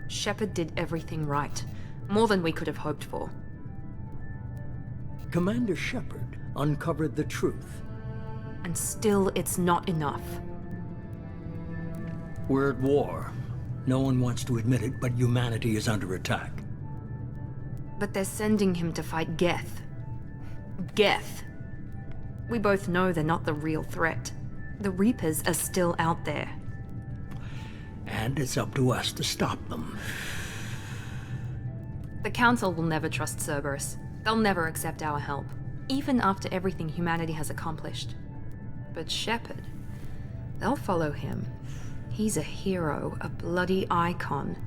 Shepard did everything right. More than we could have hoped for. Commander Shepard uncovered the truth. And still, it's not enough. We're at war. No one wants to admit it, but humanity is under attack. But they're sending him to fight Geth. Geth. We both know they're not the real threat. The Reapers are still out there. And it's up to us to stop them. The Council will never trust Cerberus. They'll never accept our help, even after everything humanity has accomplished. But Shepard, they'll follow him. He's a hero, a bloody icon.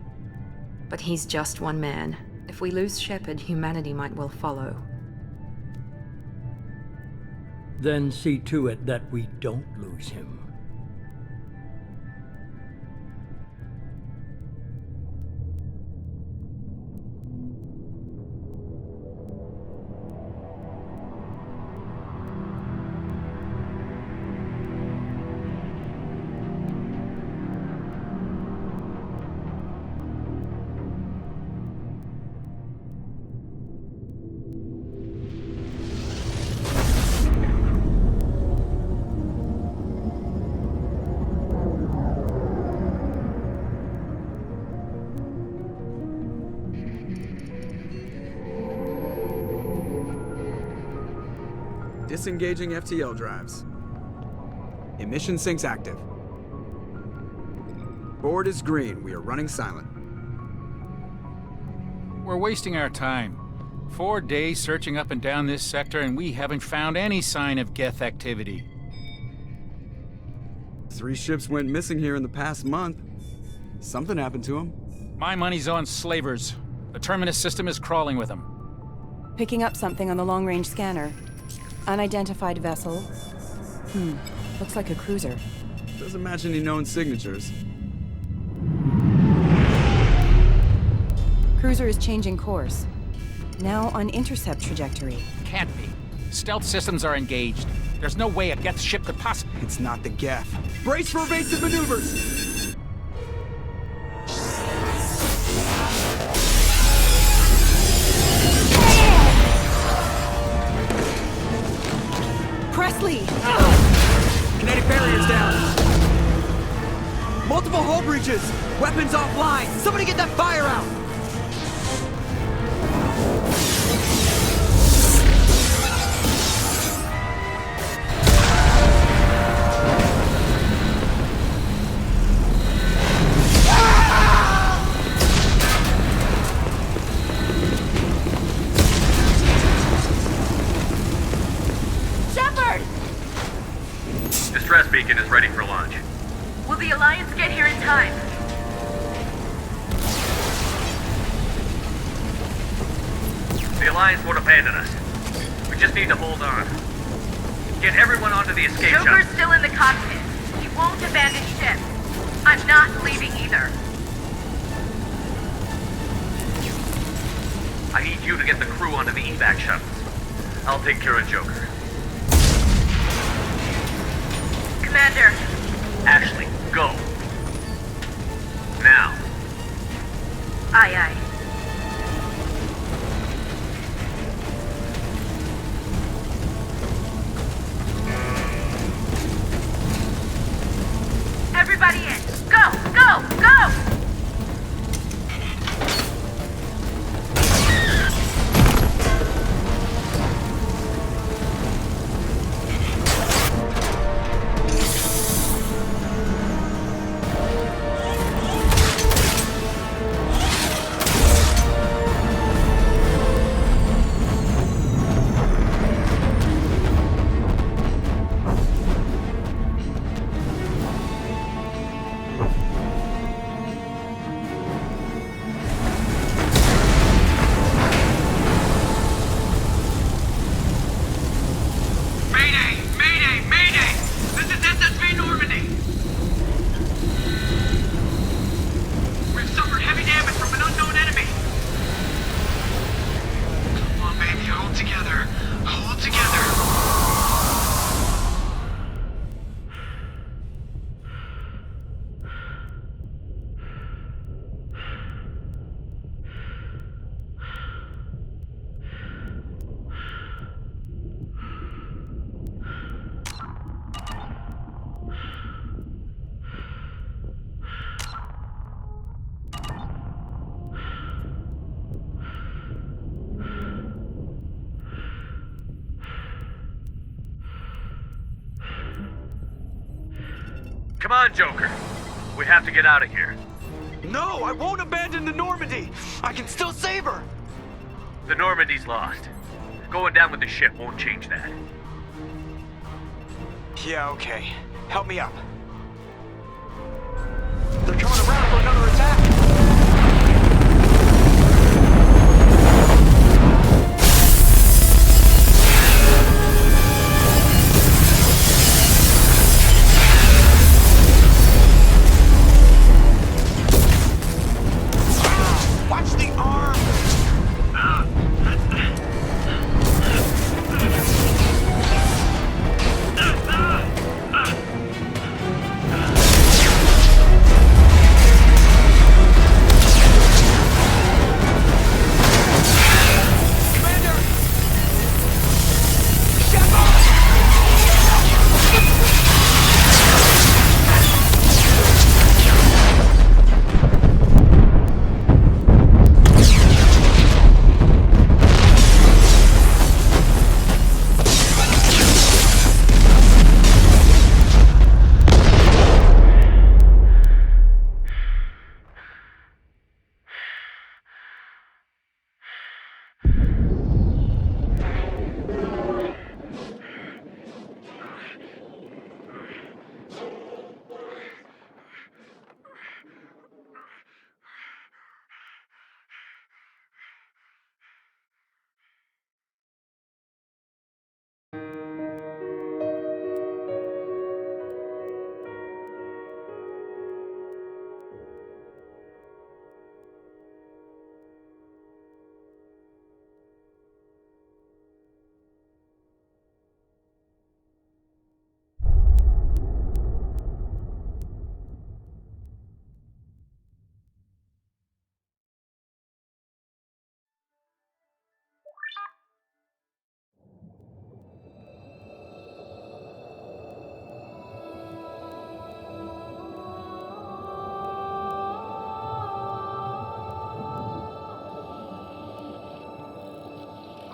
But he's just one man. If we lose Shepard, humanity might well follow. Then see to it that we don't lose him. Disengaging FTL drives. Emission sinks active. Board is green. We are running silent. We're wasting our time. 4 days searching up and down this sector, and we haven't found any sign of Geth activity. 3 ships went missing here in the past month. Something happened to them. My money's on slavers. The Terminus system is crawling with them. Picking up something on the long-range scanner. Unidentified vessel. Looks like a cruiser. Doesn't match any known signatures. Cruiser is changing course. Now on intercept trajectory. Can't be. Stealth systems are engaged. There's no way a Geth ship could possibly... It's not the Geth. Brace for evasive maneuvers! Presley! Kinetic barriers down. Multiple hull breaches. Weapons offline. Somebody get that fire out. Distress beacon is ready for launch. Will the Alliance get here in time? The Alliance won't abandon us. We just need to hold on. Get everyone onto the escape Joker's shuttle. still in the cockpit. He won't abandon ship. I'm not leaving either. I need you to get the crew onto the evac shuttles. I'll take care of Joker. Commander. Ashley, go. Now. Aye, aye. Everybody in. Go, go, go! Come on, Joker. We have to get out of here. No, I won't abandon the Normandy! I can still save her! The Normandy's lost. Going down with the ship won't change that. Yeah, okay. Help me up. They're coming around for another attack! Watch the arm!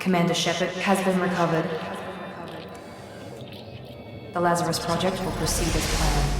Commander Shepard has been recovered. The Lazarus Project will proceed as planned.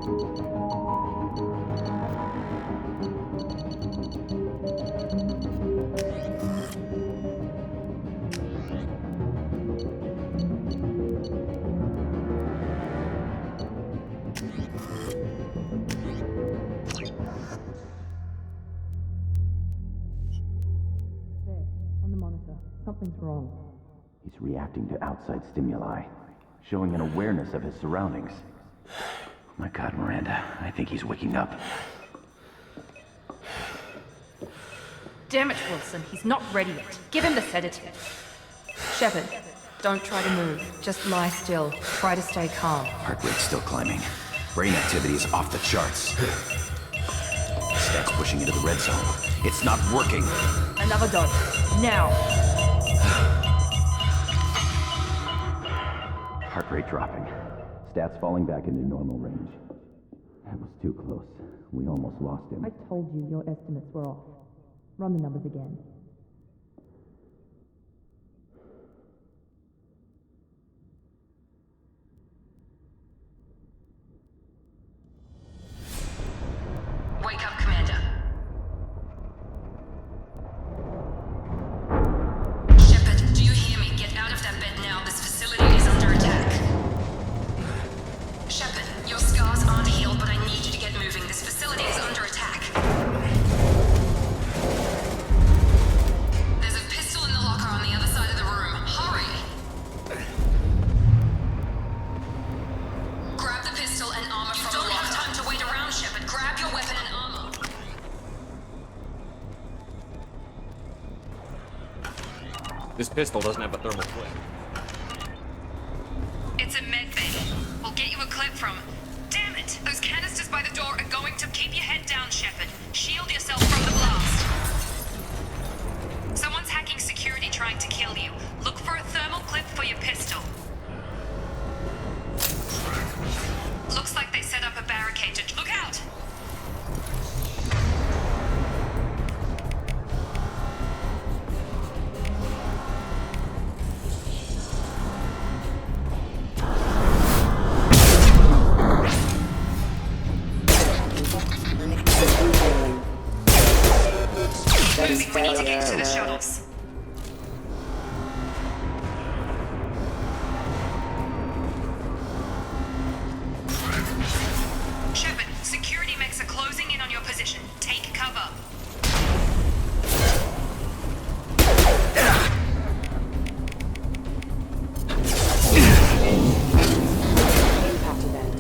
On the monitor. Something's wrong. He's reacting to outside stimuli, showing an awareness of his surroundings. Oh my God, Miranda, I think he's waking up. Damn it, Wilson. He's not ready yet. Give him the sedative. Shepard, don't try to move. Just lie still. Try to stay calm. Heart rate's still climbing. Brain activity is off the charts. Stats pushing into the red zone. It's not working. Another dose. Now. Heart rate dropping. Stats falling back into normal range. That was too close. We almost lost him. I told you your estimates were off. Run the numbers again. Wake up, Commander. Shepard, do you hear me? Get out of that bed now. This facility is under attack. Shepard, your scars aren't healed, but I need you to get moving. This facility is under attack. There's a pistol in the locker on the other side of the room. Hurry! Grab the pistol and armor from the locker. You don't have time to wait around, Shepard. Grab your weapon and armor. This pistol doesn't have a thermal clip. It's a med bay. We'll get you a clip from... Damn it! Those canisters by the door are going to... Keep your head down, Shepard. Shield yourself from the blast. Someone's hacking security trying to kill you. Look for a thermal clip for your pistol. Looks like they set up a barricade to... Look out! Moving, we need to get to the shuttles. Shepard, security mechs are closing in on your position. Take cover. Impact event.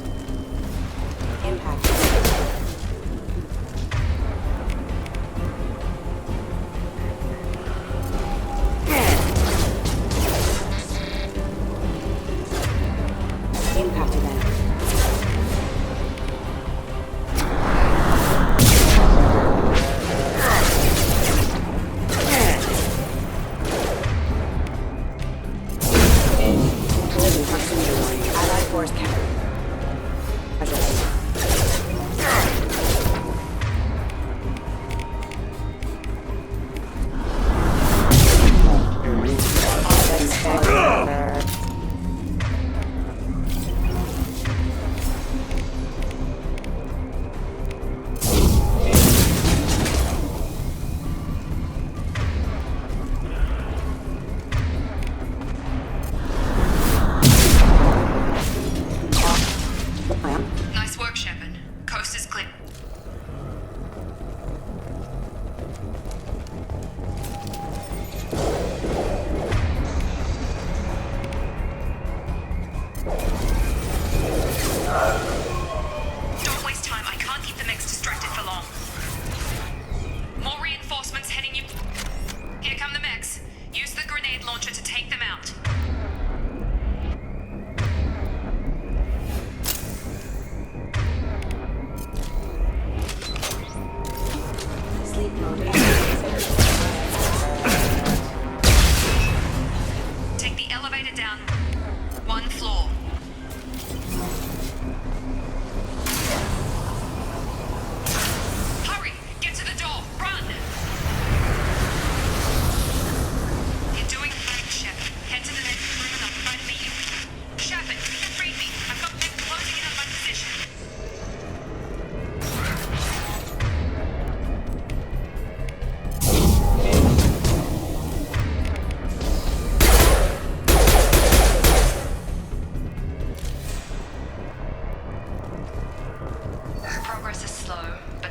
Impact event. Impact event. Collision proximity warning. Allied force captured.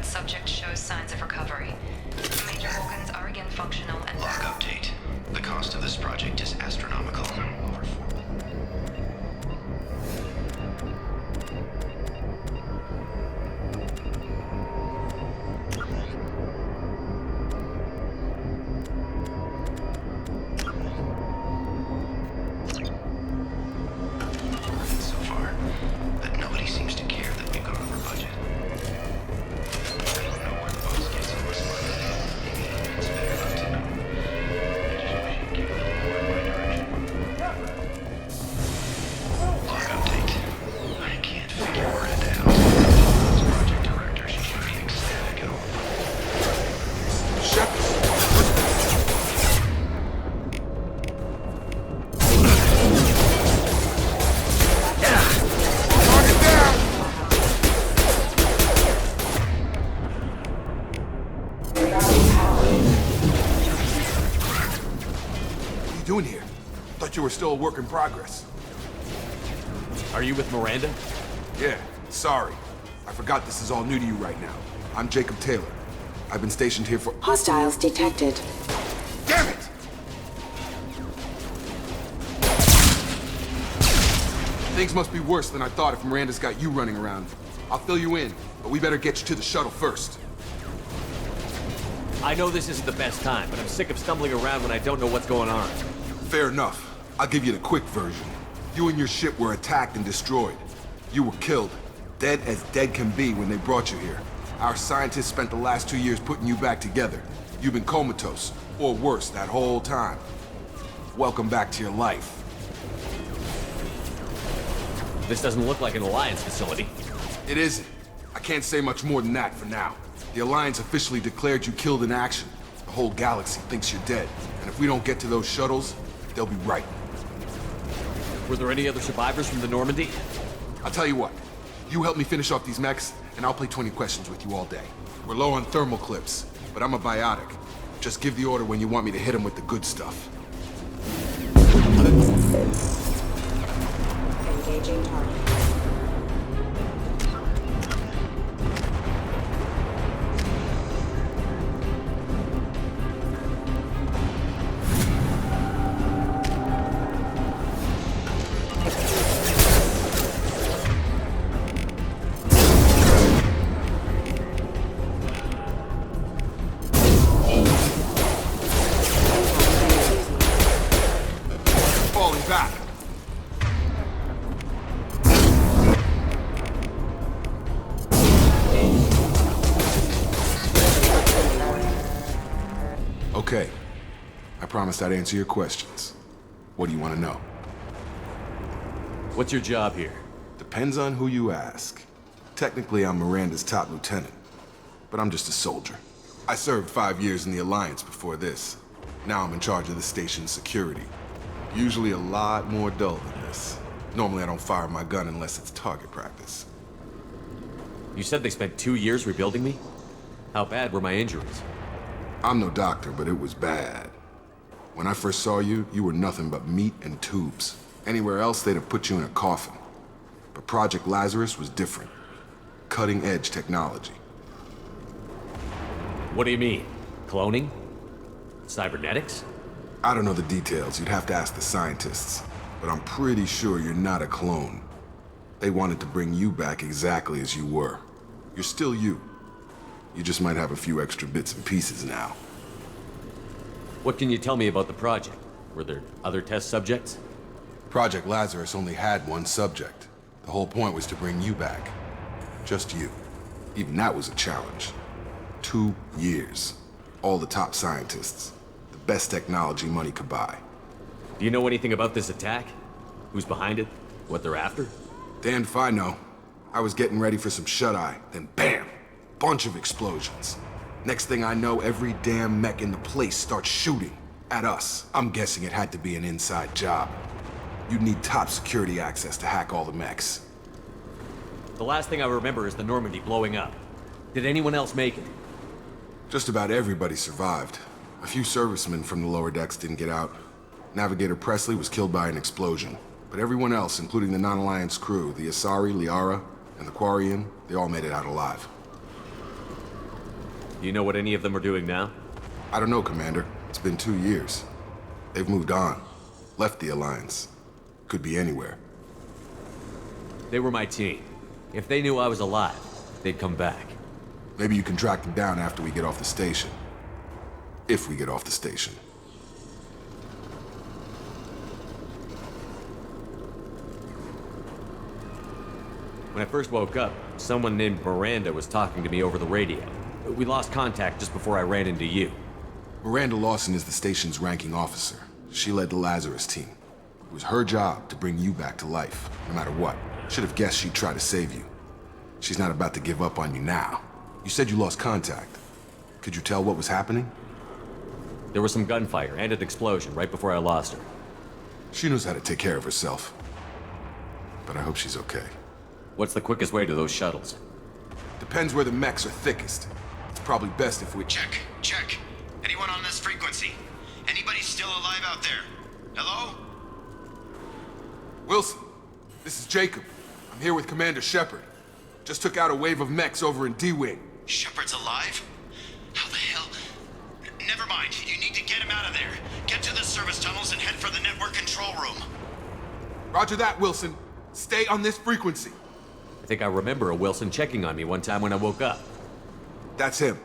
but subject shows signs of recovery. Major organs are again functional and... Log update. The cost of this project is astronomical. Over 4. So far, but nobody seems to care that we've gone over budget. I don't know where the boss gets all this money. Maybe it's better not to know. I just wish he'd give a little more in my direction. Log update. I can't figure Miranda out. As project director, she should be ecstatic and all. What are you doing here? Thought you were still a work in progress. Are you with Miranda? Yeah, sorry. I forgot this is all new to you right now. I'm Jacob Taylor. I've been stationed here for... Hostiles detected. Damn it! Things must be worse than I thought if Miranda's got you running around. I'll fill you in, but we better get you to the shuttle first. I know this isn't the best time, but I'm sick of stumbling around when I don't know what's going on. Fair enough. I'll give you the quick version. You and your ship were attacked and destroyed. You were killed. Dead as dead can be when they brought you here. Our scientists spent the last 2 years putting you back together. You've been comatose, or worse, that whole time. Welcome back to your life. This doesn't look like an Alliance facility. It isn't. I can't say much more than that for now. The Alliance officially declared you killed in action. The whole galaxy thinks you're dead. And if we don't get to those shuttles, they'll be right. Were there any other survivors from the Normandy? I'll tell you what. You help me finish off these mechs, and I'll play 20 questions with you all day. We're low on thermal clips, but I'm a biotic. Just give the order when you want me to hit them with the good stuff. Engaging target. Falling back. Okay. I promised I'd answer your questions. What do you want to know? What's your job here? Depends on who you ask. Technically, I'm Miranda's top lieutenant, but I'm just a soldier. I served 5 years in the Alliance before this. Now I'm in charge of the station's security. Usually a lot more dull than this. Normally I don't fire my gun unless it's target practice. You said they spent 2 years rebuilding me? How bad were my injuries? I'm no doctor, but it was bad. When I first saw you, you were nothing but meat and tubes. Anywhere else, they'd have put you in a coffin. But Project Lazarus was different. Cutting-edge technology. What do you mean? Cloning? Cybernetics? I don't know the details. You'd have to ask the scientists. But I'm pretty sure you're not a clone. They wanted to bring you back exactly as you were. You're still you. You just might have a few extra bits and pieces now. What can you tell me about the project? Were there other test subjects? Project Lazarus only had one subject. The whole point was to bring you back. Just you. Even that was a challenge. 2 years. All the top scientists. The best technology money could buy. Do you know anything about this attack? Who's behind it? What they're after? Damned if I know. I was getting ready for some shut-eye, then bam! Bunch of explosions. Next thing I know, every damn mech in the place starts shooting at us. I'm guessing it had to be an inside job. You'd need top security access to hack all the mechs. The last thing I remember is the Normandy blowing up. Did anyone else make it? Just about everybody survived. A few servicemen from the lower decks didn't get out. Navigator Presley was killed by an explosion. But everyone else, including the non-Alliance crew, the Asari, Liara, and the Quarian, they all made it out alive. Do you know what any of them are doing now? I don't know, Commander. It's been 2 years. They've moved on. Left the Alliance. Could be anywhere. They were my team. If they knew I was alive, they'd come back. Maybe you can track them down after we get off the station. If we get off the station. When I first woke up, someone named Miranda was talking to me over the radio. We lost contact just before I ran into you. Miranda Lawson is the station's ranking officer. She led the Lazarus team. It was her job to bring you back to life, no matter what. Should have guessed she'd try to save you. She's not about to give up on you now. You said you lost contact. Could you tell what was happening? There was some gunfire and an explosion right before I lost her. She knows how to take care of herself. But I hope she's okay. What's the quickest way to those shuttles? Depends where the mechs are thickest. It's probably best if we... Check. Anyone on this frequency? Anybody still alive out there? Hello? Wilson, this is Jacob. I'm here with Commander Shepard. Just took out a wave of mechs over in D-Wing. Shepard's alive? How the hell? Never mind. You need to get him out of there. Get to the service tunnels and head for the network control room. Roger that, Wilson. Stay on this frequency. I think I remember a Wilson checking on me one time when I woke up. That's him.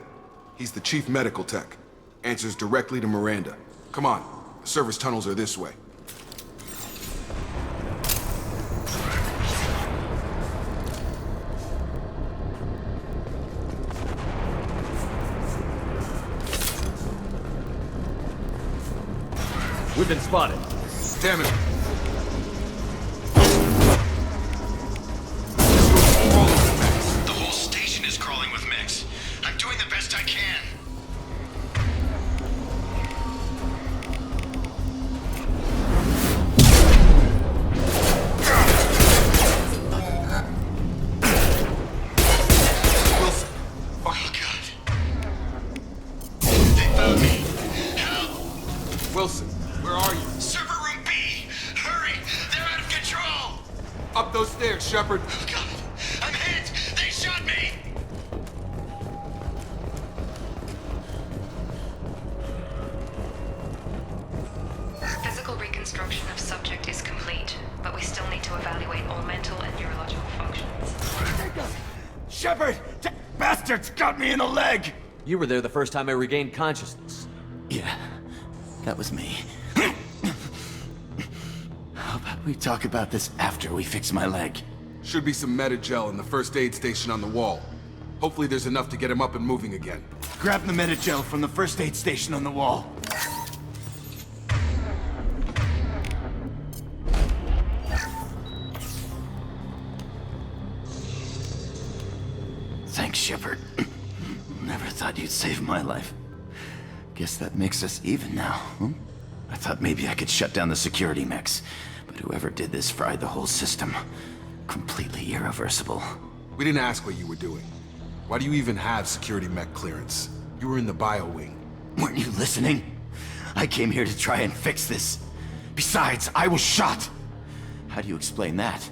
He's the chief medical tech. Answers directly to Miranda. Come on. The service tunnels are this way. We've been spotted. Damn it. The whole station is crawling with mechs. I'm doing the best I can. Wilson. Oh, God. They found me. Help. Wilson, where are you? Server room B. Hurry. They're out of control. Up those stairs, Shepard. Oh, God. I'm hit. They shot me. Physical reconstruction of subject is complete, but we still need to evaluate all mental and neurological functions. Shepard! Bastards got me in the leg! You were there the first time I regained consciousness. Yeah, that was me. How about we talk about this after we fix my leg? Should be some Metagel in the first aid station on the wall. Hopefully there's enough to get him up and moving again. Grab the Metagel from the first aid station on the wall. Thanks, Shepard. Never thought you'd save my life. Guess that makes us even now, huh? I thought maybe I could shut down the security mechs, but whoever did this fried the whole system. Completely irreversible. We didn't ask what you were doing. Why do you even have security mech clearance? You were in the bio wing. Weren't you listening? I came here to try and fix this. Besides, I was shot. How do you explain that?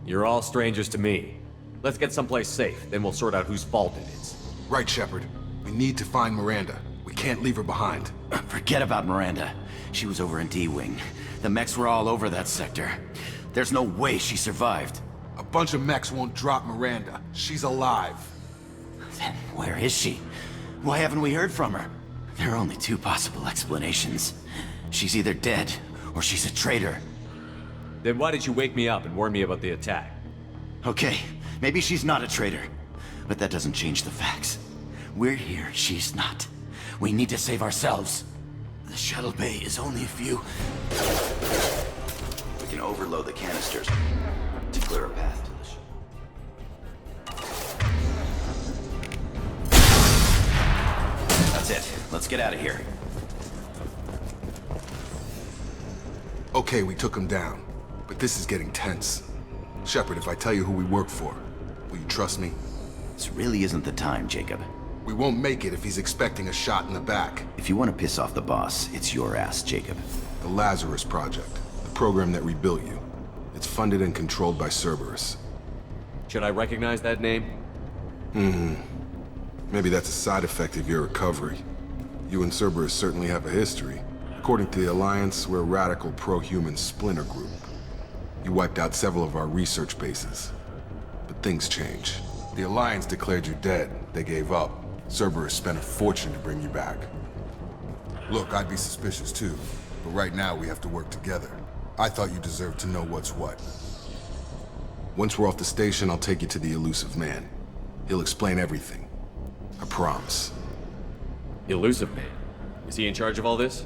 You're all strangers to me. Let's get someplace safe, then we'll sort out whose fault it is. Right, Shepard. We need to find Miranda. We can't leave her behind. Forget about Miranda. She was over in D-Wing. The mechs were all over that sector. There's no way she survived. A bunch of mechs won't drop Miranda. She's alive. Then where is she? Why haven't we heard from her? There are only two possible explanations. She's either dead, or she's a traitor. Then why did you wake me up and warn me about the attack? Okay, maybe she's not a traitor. But that doesn't change the facts. We're here, she's not. We need to save ourselves. The shuttle bay is only a few... We can overload the canisters to clear a path to the ship. That's it. Let's get out of here. Okay, we took him down. But this is getting tense. Shepard, if I tell you who we work for, will you trust me? This really isn't the time, Jacob. We won't make it if he's expecting a shot in the back. If you want to piss off the boss, it's your ass, Jacob. The Lazarus Project. The program that rebuilt you. It's funded and controlled by Cerberus. Should I recognize that name? Maybe that's a side effect of your recovery. You and Cerberus certainly have a history. According to the Alliance, we're a radical pro-human splinter group. You wiped out several of our research bases. But things change. The Alliance declared you dead. They gave up. Cerberus spent a fortune to bring you back. Look, I'd be suspicious too, but right now we have to work together. I thought you deserved to know what's what. Once we're off the station, I'll take you to the Elusive Man. He'll explain everything. I promise. Elusive Man? Is he in charge of all this?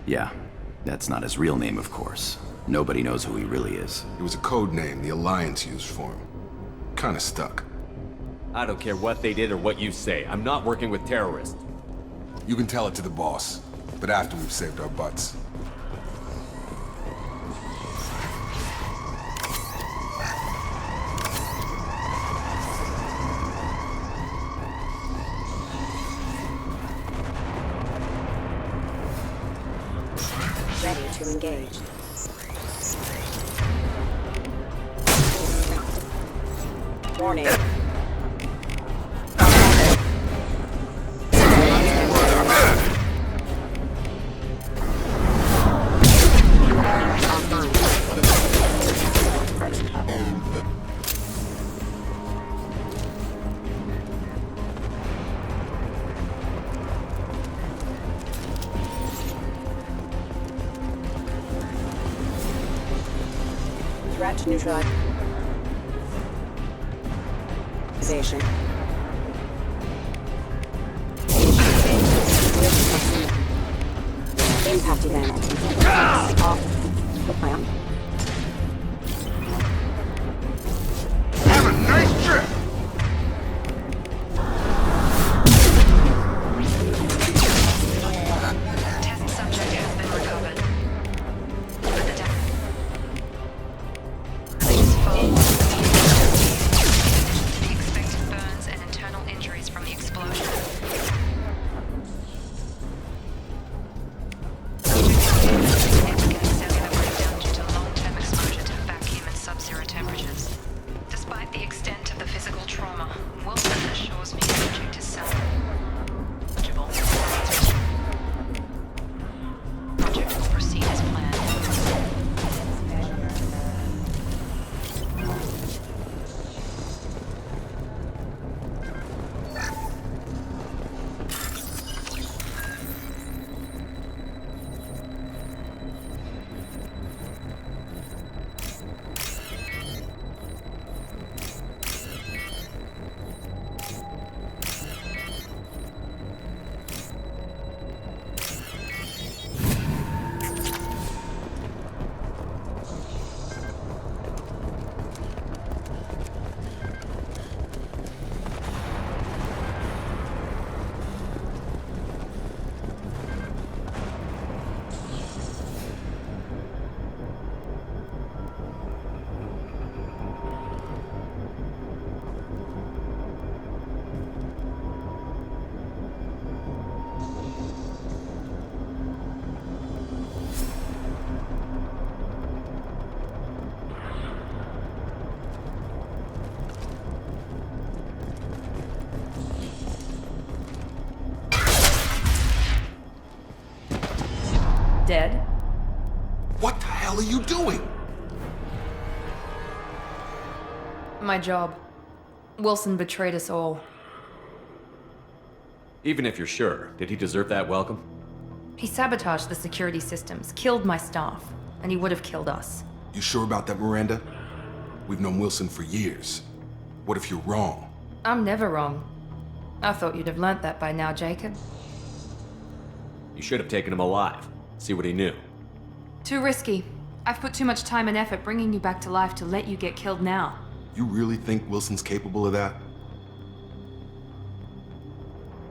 Yeah, that's not his real name, of course. Nobody knows who he really is. It was a code name the Alliance used for him. Kinda stuck. I don't care what they did or what you say. I'm not working with terrorists. You can tell it to the boss, but after we've saved our butts. Ready to engage. Warning. Threat neutralization. Impact event. Off the plan. Have a nice trip! Test subject has been recovered. The expected burns and internal injuries from the explosion. Significant cellular breakdown due to long-term exposure to vacuum and sub-zero temperatures. Despite the extent of the physical trauma, Wilson assures me subject is salvageable. Project will proceed as planned. Dead? What the hell are you doing? My job. Wilson betrayed us all. Even if you're sure, did he deserve that welcome? He sabotaged the security systems, killed my staff, and he would have killed us. You sure about that, Miranda? We've known Wilson for years. What if you're wrong? I'm never wrong. I thought you'd have learnt that by now, Jacob. You should have taken him alive. See what he knew. Too risky. I've put too much time and effort bringing you back to life to let you get killed now. You really think Wilson's capable of that?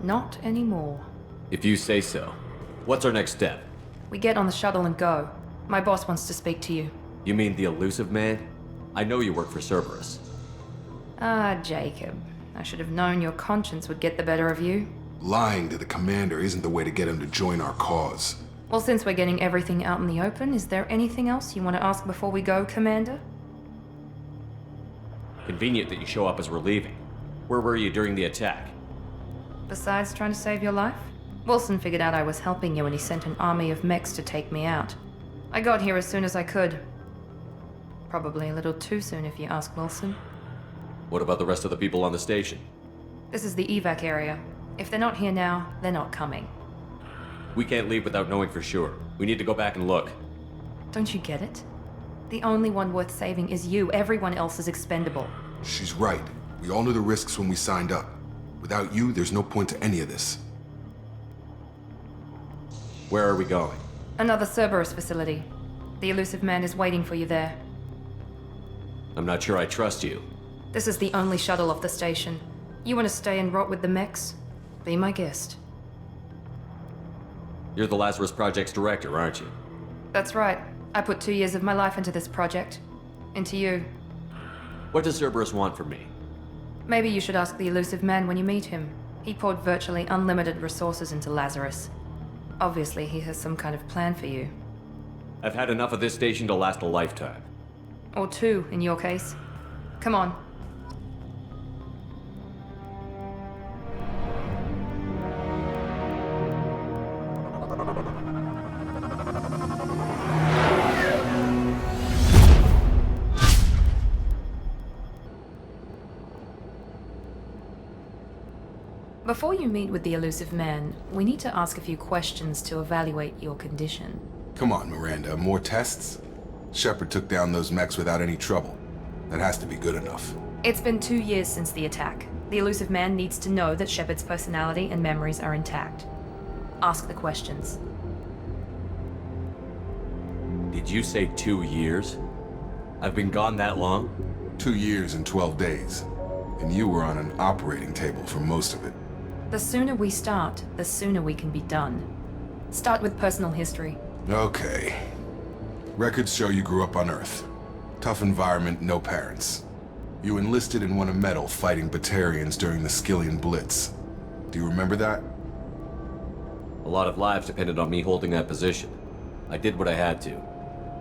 Not anymore. If you say so. What's our next step? We get on the shuttle and go. My boss wants to speak to you. You mean the Elusive Man? I know you work for Cerberus. Ah, Jacob. I should have known your conscience would get the better of you. Lying to the commander isn't the way to get him to join our cause. Well, since we're getting everything out in the open, is there anything else you want to ask before we go, Commander? Convenient that you show up as we're leaving. Where were you during the attack? Besides trying to save your life? Wilson figured out I was helping you when he sent an army of mechs to take me out. I got here as soon as I could. Probably a little too soon if you ask Wilson. What about the rest of the people on the station? This is the evac area. If they're not here now, they're not coming. We can't leave without knowing for sure. We need to go back and look. Don't you get it? The only one worth saving is you. Everyone else is expendable. She's right. We all knew the risks when we signed up. Without you, there's no point to any of this. Where are we going? Another Cerberus facility. The Elusive Man is waiting for you there. I'm not sure I trust you. This is the only shuttle off the station. You want to stay and rot with the mechs? Be my guest. You're the Lazarus Project's director, aren't you? That's right. I put 2 years of my life into this project. Into you. What does Cerberus want from me? Maybe you should ask the Elusive Man when you meet him. He poured virtually unlimited resources into Lazarus. Obviously, he has some kind of plan for you. I've had enough of this station to last a lifetime. Or 2, in your case. Come on. Before you meet with the Elusive Man, we need to ask a few questions to evaluate your condition. Come on, Miranda, more tests? Shepard took down those mechs without any trouble. That has to be good enough. It's been 2 years since the attack. The Elusive Man needs to know that Shepard's personality and memories are intact. Ask the questions. Did you say 2 years? I've been gone that long? 2 years and 12 days. And you were on an operating table for most of it. The sooner we start, the sooner we can be done. Start with personal history. Okay. Records show you grew up on Earth. Tough environment, no parents. You enlisted and won a medal fighting Batarians during the Skillian Blitz. Do you remember that? A lot of lives depended on me holding that position. I did what I had to.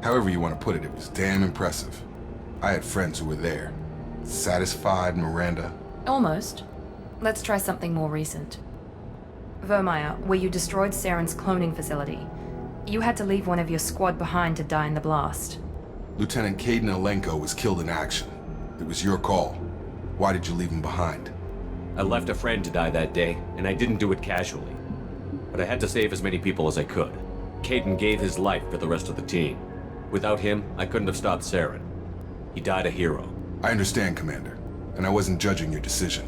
However you want to put it, it was damn impressive. I had friends who were there. Satisfied, Miranda? Almost. Let's try something more recent. Vermeer, where you destroyed Saren's cloning facility. You had to leave one of your squad behind to die in the blast. Lieutenant Kaidan Alenko was killed in action. It was your call. Why did you leave him behind? I left a friend to die that day, and I didn't do it casually. But I had to save as many people as I could. Kaidan gave his life for the rest of the team. Without him, I couldn't have stopped Saren. He died a hero. I understand, Commander, and I wasn't judging your decision.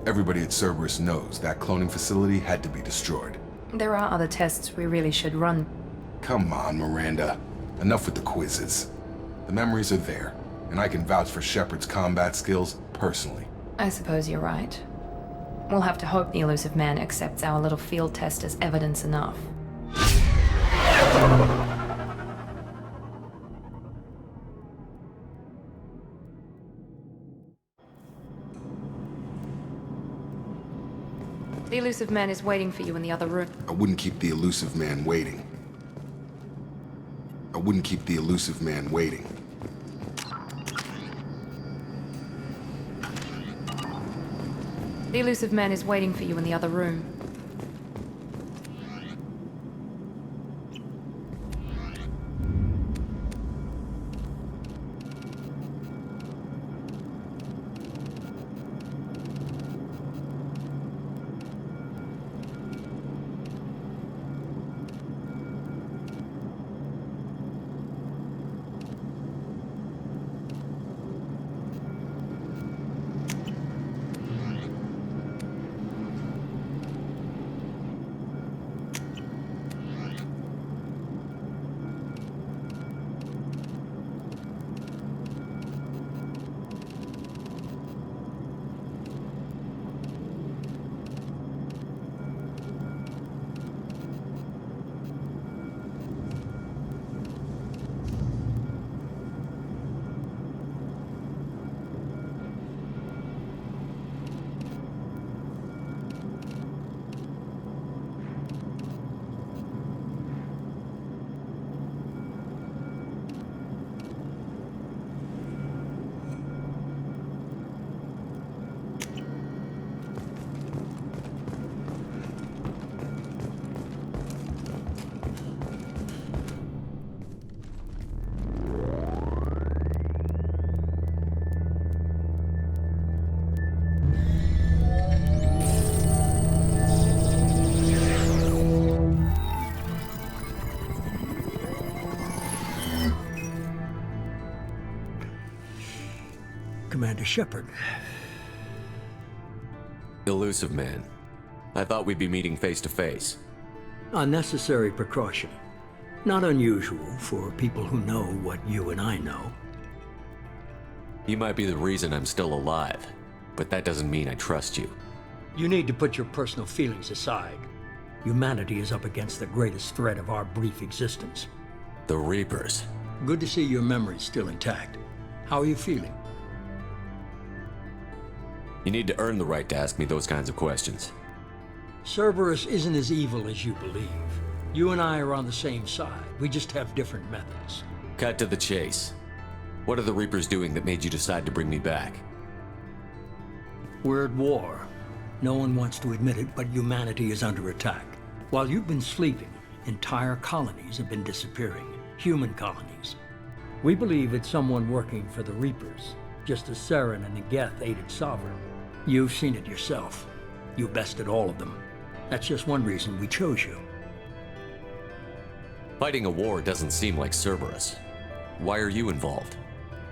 Everybody at Cerberus knows that cloning facility had to be destroyed. There are other tests we really should run. Come on, Miranda. Enough with the quizzes. The memories are there, and I can vouch for Shepard's combat skills personally. I suppose you're right. We'll have to hope the Elusive Man accepts our little field test as evidence enough. The Elusive Man is waiting for you in the other room. I wouldn't keep the Elusive Man waiting. I wouldn't keep the Elusive Man waiting. The Elusive Man is waiting for you in the other room. Commander Shepard. Elusive man. I thought we'd be meeting face to face. A necessary precaution. Not unusual for people who know what you and I know. You might be the reason I'm still alive, but that doesn't mean I trust you. You need to put your personal feelings aside. Humanity is up against the greatest threat of our brief existence. The Reapers. Good to see your memory's still intact. How are you feeling? You need to earn the right to ask me those kinds of questions. Cerberus isn't as evil as you believe. You and I are on the same side. We just have different methods. Cut to the chase. What are the Reapers doing that made you decide to bring me back? We're at war. No one wants to admit it, but humanity is under attack. While you've been sleeping, entire colonies have been disappearing. Human colonies. We believe it's someone working for the Reapers, just as Saren and Negeth aided Sovereign. You've seen it yourself. You bested all of them. That's just one reason we chose you. Fighting a war doesn't seem like Cerberus. Why are you involved?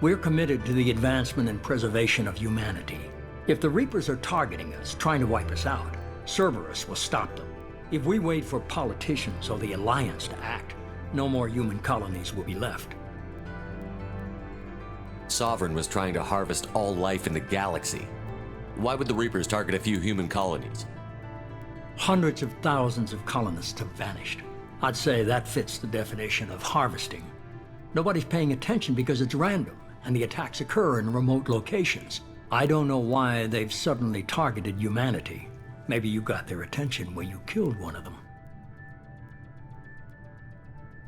We're committed to the advancement and preservation of humanity. If the Reapers are targeting us, trying to wipe us out, Cerberus will stop them. If we wait for politicians or the Alliance to act, no more human colonies will be left. Sovereign was trying to harvest all life in the galaxy. Why would the Reapers target a few human colonies? Hundreds of thousands of colonists have vanished. I'd say that fits the definition of harvesting. Nobody's paying attention because it's random, and the attacks occur in remote locations. I don't know why they've suddenly targeted humanity. Maybe you got their attention when you killed one of them.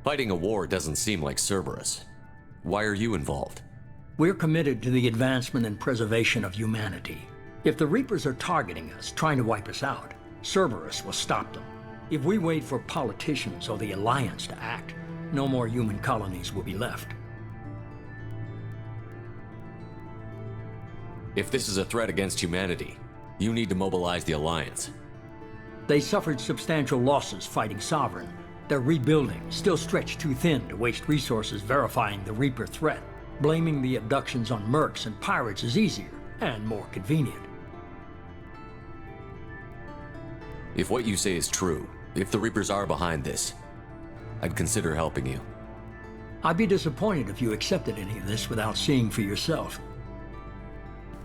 Fighting a war doesn't seem like Cerberus. Why are you involved? We're committed to the advancement and preservation of humanity. If the Reapers are targeting us, trying to wipe us out, Cerberus will stop them. If we wait for politicians or the Alliance to act, no more human colonies will be left. If this is a threat against humanity, you need to mobilize the Alliance. They suffered substantial losses fighting Sovereign. They're rebuilding, still stretched too thin to waste resources verifying the Reaper threat. Blaming the abductions on mercs and pirates is easier and more convenient. If what you say is true, if the Reapers are behind this, I'd consider helping you. I'd be disappointed if you accepted any of this without seeing for yourself.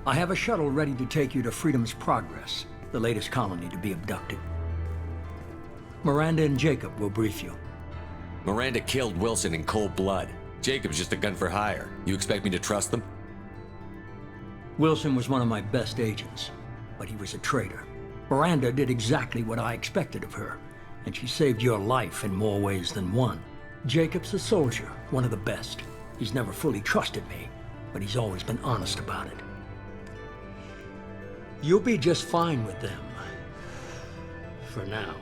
I have a shuttle ready to take you to Freedom's Progress, the latest colony to be abducted. Miranda and Jacob will brief you. Miranda killed Wilson in cold blood. Jacob's just a gun for hire. You expect me to trust them? Wilson was one of my best agents, but he was a traitor. Miranda did exactly what I expected of her, and she saved your life in more ways than one. Jacob's a soldier, one of the best. He's never fully trusted me, but he's always been honest about it. You'll be just fine with them. For now.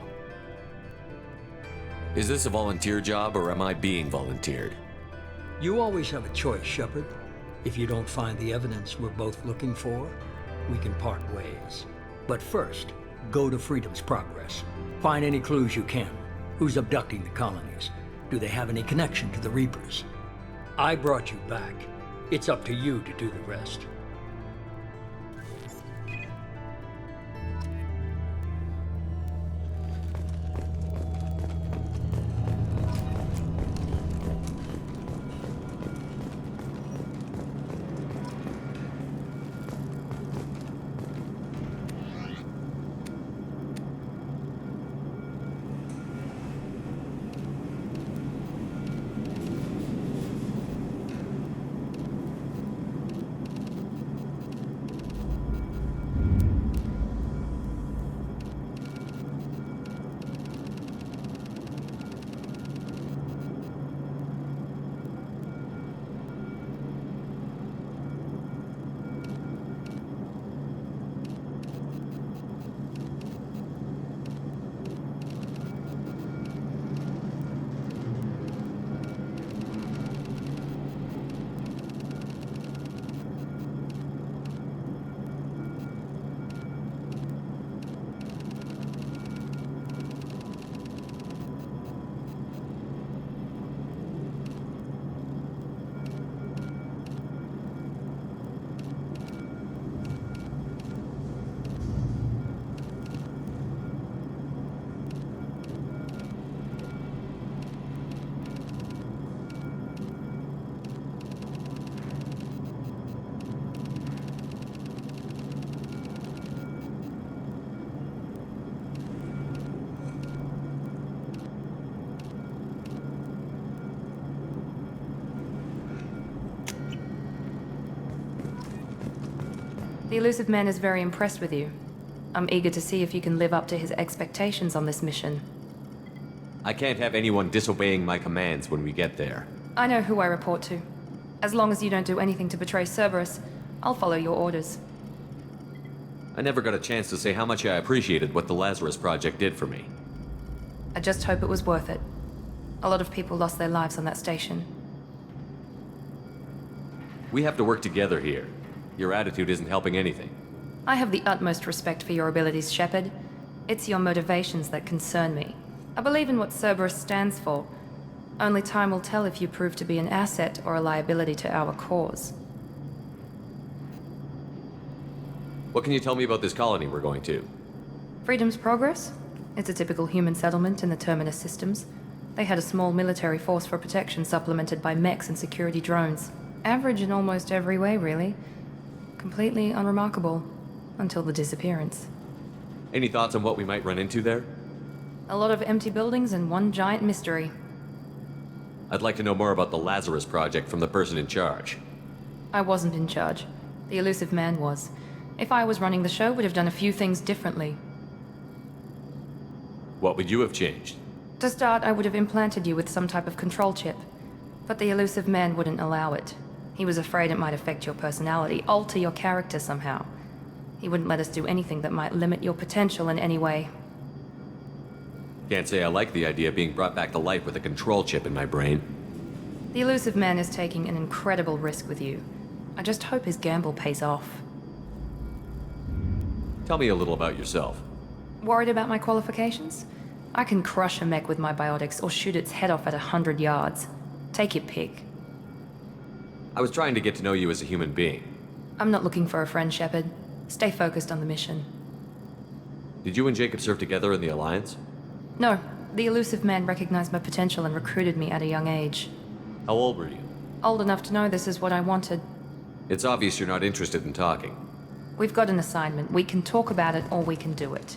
Is this a volunteer job, or am I being volunteered? You always have a choice, Shepard. If you don't find the evidence we're both looking for, we can part ways. But first, go to Freedom's Progress. Find any clues you can. Who's abducting the colonies? Do they have any connection to the Reapers? I brought you back. It's up to you to do the rest. The Elusive Man is very impressed with you. I'm eager to see if you can live up to his expectations on this mission. I can't have anyone disobeying my commands when we get there. I know who I report to. As long as you don't do anything to betray Cerberus, I'll follow your orders. I never got a chance to say how much I appreciated what the Lazarus Project did for me. I just hope it was worth it. A lot of people lost their lives on that station. We have to work together here. Your attitude isn't helping anything. I have the utmost respect for your abilities, Shepard. It's your motivations that concern me. I believe in what Cerberus stands for. Only time will tell if you prove to be an asset or a liability to our cause. What can you tell me about this colony we're going to? Freedom's Progress? It's a typical human settlement in the Terminus systems. They had a small military force for protection supplemented by mechs and security drones. Average in almost every way, really. Completely unremarkable. Until the disappearance. Any thoughts on what we might run into there? A lot of empty buildings and one giant mystery. I'd like to know more about the Lazarus Project from the person in charge. I wasn't in charge. The Elusive Man was. If I was running the show, would have done a few things differently. What would you have changed? To start, I would have implanted you with some type of control chip. But the Elusive Man wouldn't allow it. He was afraid it might affect your personality, alter your character somehow. He wouldn't let us do anything that might limit your potential in any way. Can't say I like the idea of being brought back to life with a control chip in my brain. The Elusive Man is taking an incredible risk with you. I just hope his gamble pays off. Tell me a little about yourself. Worried about my qualifications? I can crush a mech with my biotics or shoot its head off at 100 yards. Take your pick. I was trying to get to know you as a human being. I'm not looking for a friend, Shepard. Stay focused on the mission. Did you and Jacob serve together in the Alliance? No. The Elusive Man recognized my potential and recruited me at a young age. How old were you? Old enough to know this is what I wanted. It's obvious you're not interested in talking. We've got an assignment. We can talk about it or we can do it.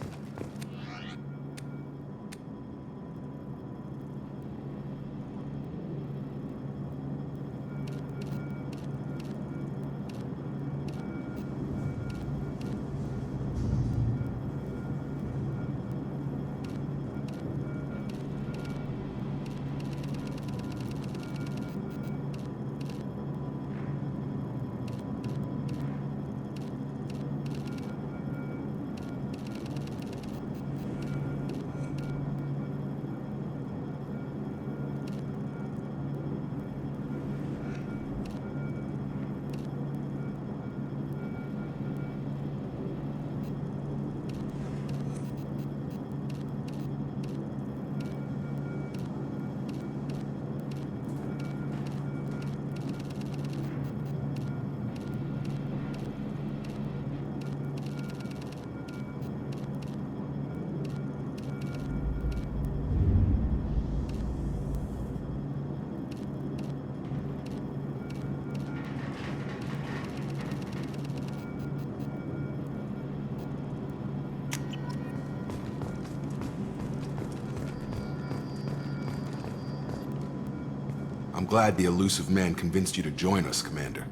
I'm glad the Elusive Man convinced you to join us, Commander.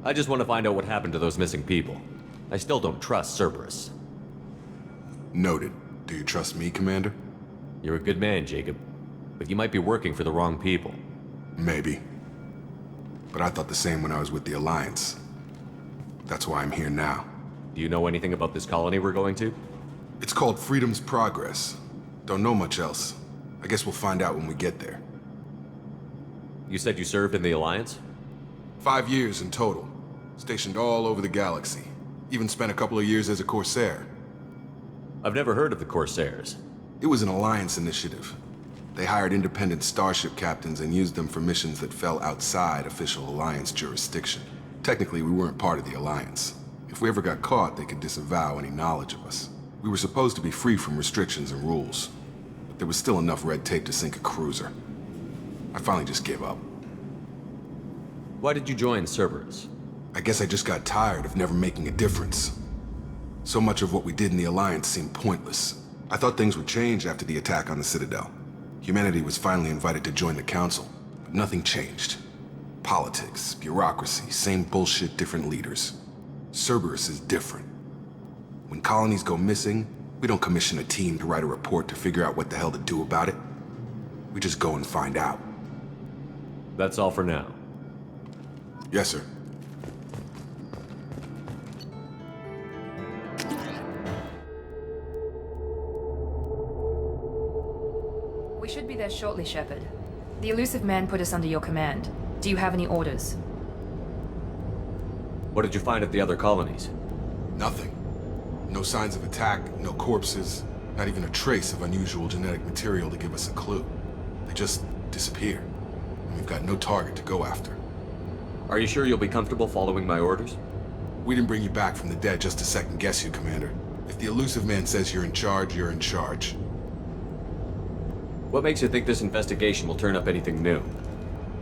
I just want to find out what happened to those missing people. I still don't trust Cerberus. Noted. Do you trust me, Commander? You're a good man, Jacob. But you might be working for the wrong people. Maybe. But I thought the same when I was with the Alliance. That's why I'm here now. Do you know anything about this colony we're going to? It's called Freedom's Progress. Don't know much else. I guess we'll find out when we get there. You said you served in the Alliance? 5 years in total. Stationed all over the galaxy. Even spent a couple of years as a Corsair. I've never heard of the Corsairs. It was an Alliance initiative. They hired independent starship captains and used them for missions that fell outside official Alliance jurisdiction. Technically, we weren't part of the Alliance. If we ever got caught, they could disavow any knowledge of us. We were supposed to be free from restrictions and rules. But there was still enough red tape to sink a cruiser. I finally just gave up. Why did you join Cerberus? I guess I just got tired of never making a difference. So much of what we did in the Alliance seemed pointless. I thought things would change after the attack on the Citadel. Humanity was finally invited to join the Council, but nothing changed. Politics, bureaucracy, same bullshit, different leaders. Cerberus is different. When colonies go missing, we don't commission a team to write a report to figure out what the hell to do about it. We just go and find out. That's all for now. Yes, sir. We should be there shortly, Shepard. The Illusive Man put us under your command. Do you have any orders? What did you find at the other colonies? Nothing. No signs of attack, no corpses, not even a trace of unusual genetic material to give us a clue. They just disappear. And we've got no target to go after. Are you sure you'll be comfortable following my orders? We didn't bring you back from the dead just to second guess you, Commander. If the Illusive Man says you're in charge, you're in charge. What makes you think this investigation will turn up anything new?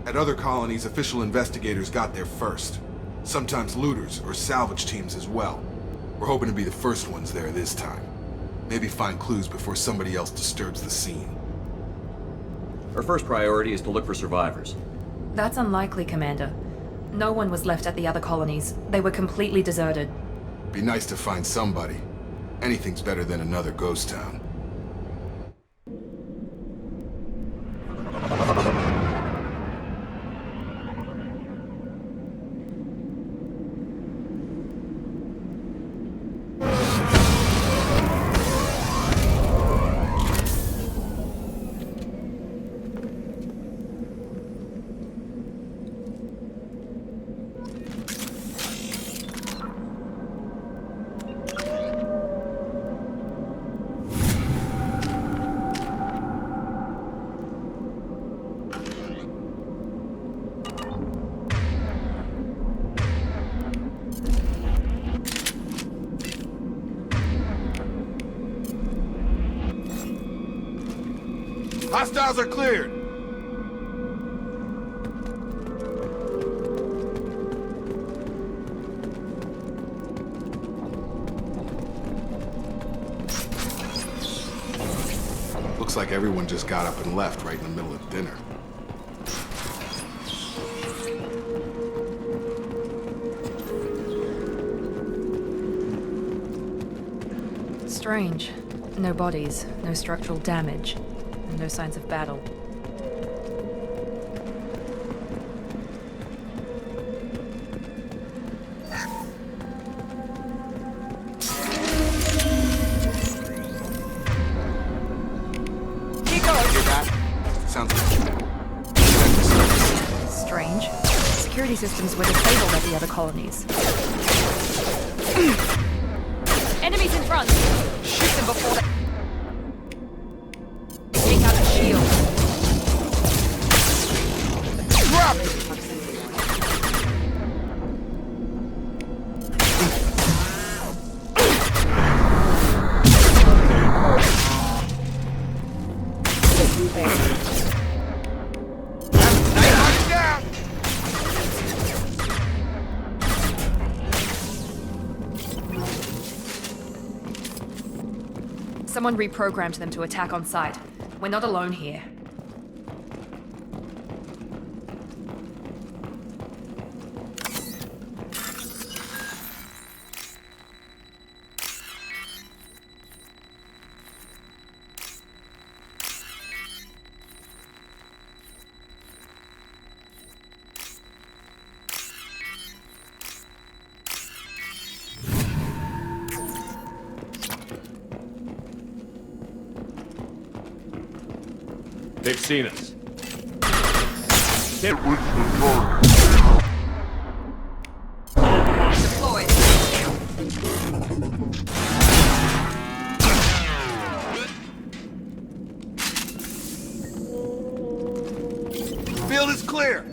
At other colonies, official investigators got there first. Sometimes looters or salvage teams as well. We're hoping to be the first ones there this time. Maybe find clues before somebody else disturbs the scene. Our first priority is to look for survivors. That's unlikely, Commander. No one was left at the other colonies. They were completely deserted. Be nice to find somebody. Anything's better than another ghost town. Hostiles are cleared! Looks like everyone just got up and left right in the middle of dinner. Strange. No bodies, no structural damage, and no signs of battle. Sounds like Strange. Security systems were disabled at the other colonies. Enemies in front! Shoot them before they... Take out the shield. Drop! Someone reprogrammed them to attack on sight. We're not alone here. They've seen us. Deployed. Field is clear!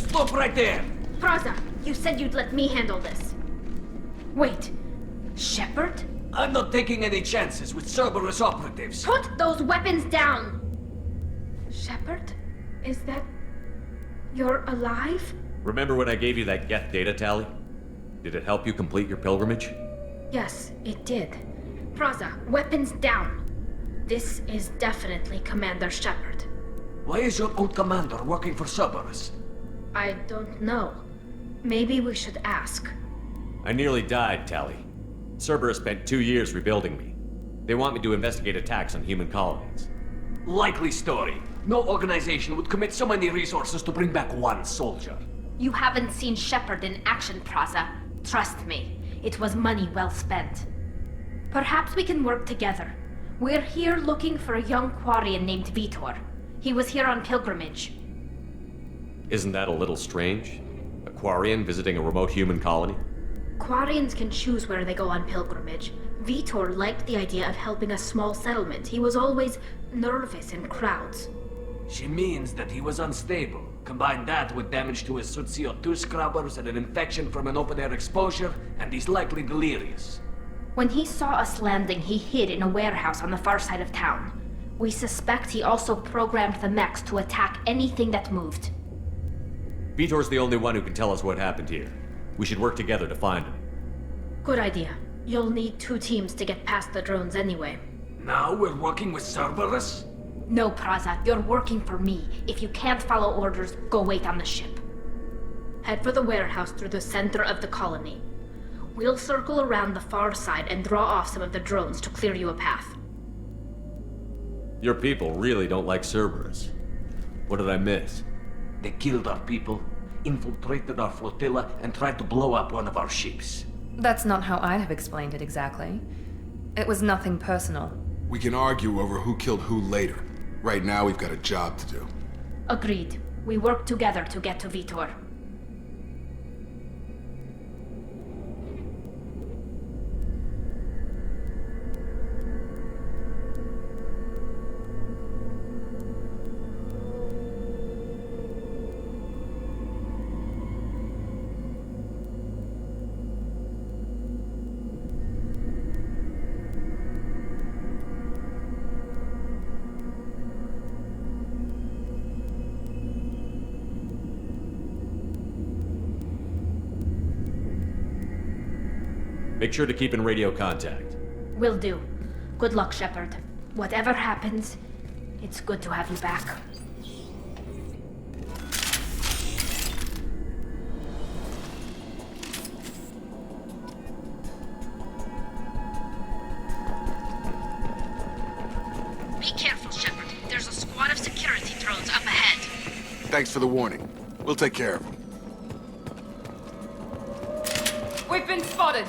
Stop right there! Praza, you said you'd let me handle this. Wait, Shepard? I'm not taking any chances with Cerberus operatives. Put those weapons down! Shepard? Is that... you're alive? Remember when I gave you that Geth data tally? Did it help you complete your pilgrimage? Yes, it did. Praza, weapons down. This is definitely Commander Shepard. Why is your old commander working for Cerberus? I don't know. Maybe we should ask. I nearly died, Tali. Cerberus spent 2 years rebuilding me. They want me to investigate attacks on human colonies. Likely story. No organization would commit so many resources to bring back one soldier. You haven't seen Shepard in action, Praza. Trust me, it was money well spent. Perhaps we can work together. We're here looking for a young Quarian named Vitor. He was here on pilgrimage. Isn't that a little strange? A Quarian visiting a remote human colony? Quarians can choose where they go on pilgrimage. Vitor liked the idea of helping a small settlement. He was always nervous in crowds. She means that he was unstable. Combine that with damage to his CO2 scrubbers and an infection from an open-air exposure, and he's likely delirious. When he saw us landing, he hid in a warehouse on the far side of town. We suspect he also programmed the mechs to attack anything that moved. Vitor's the only one who can tell us what happened here. We should work together to find him. Good idea. You'll need 2 teams to get past the drones anyway. Now we're working with Cerberus? No, Praza, you're working for me. If you can't follow orders, go wait on the ship. Head for the warehouse through the center of the colony. We'll circle around the far side and draw off some of the drones to clear you a path. Your people really don't like Cerberus. What did I miss? They killed our people, infiltrated our flotilla, and tried to blow up one of our ships. That's not how I'd have explained it exactly. It was nothing personal. We can argue over who killed who later. Right now, we've got a job to do. Agreed. We work together to get to Vitor. Make sure to keep in radio contact. Will do. Good luck, Shepard. Whatever happens, it's good to have you back. Be careful, Shepard. There's a squad of security drones up ahead. Thanks for the warning. We'll take care of them. We've been spotted!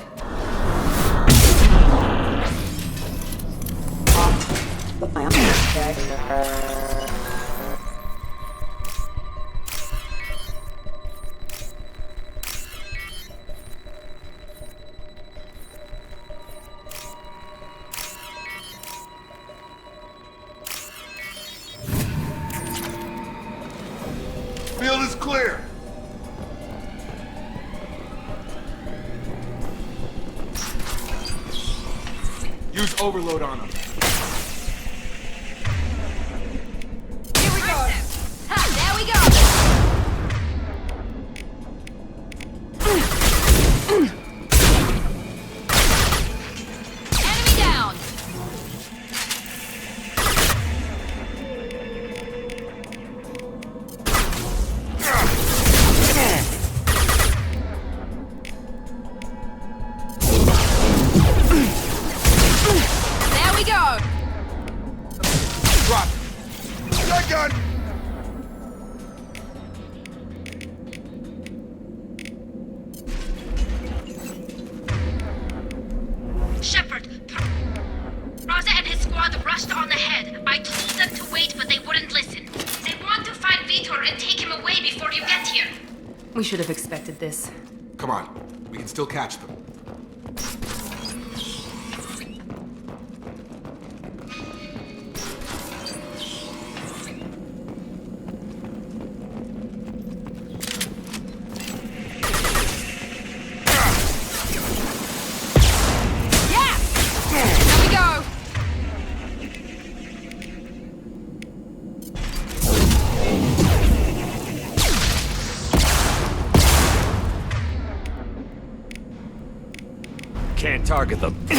Field is clear. Use overload on them. Here we go! Ha! There we go! Enemy down! There we go! Drop. Shotgun! Shepard, Raza and his squad rushed on ahead. I told them to wait, but they wouldn't listen. They want to find Vitor and take him away before you get here. We should have expected this. Come on. We can still catch them. There we go! Can't target them. No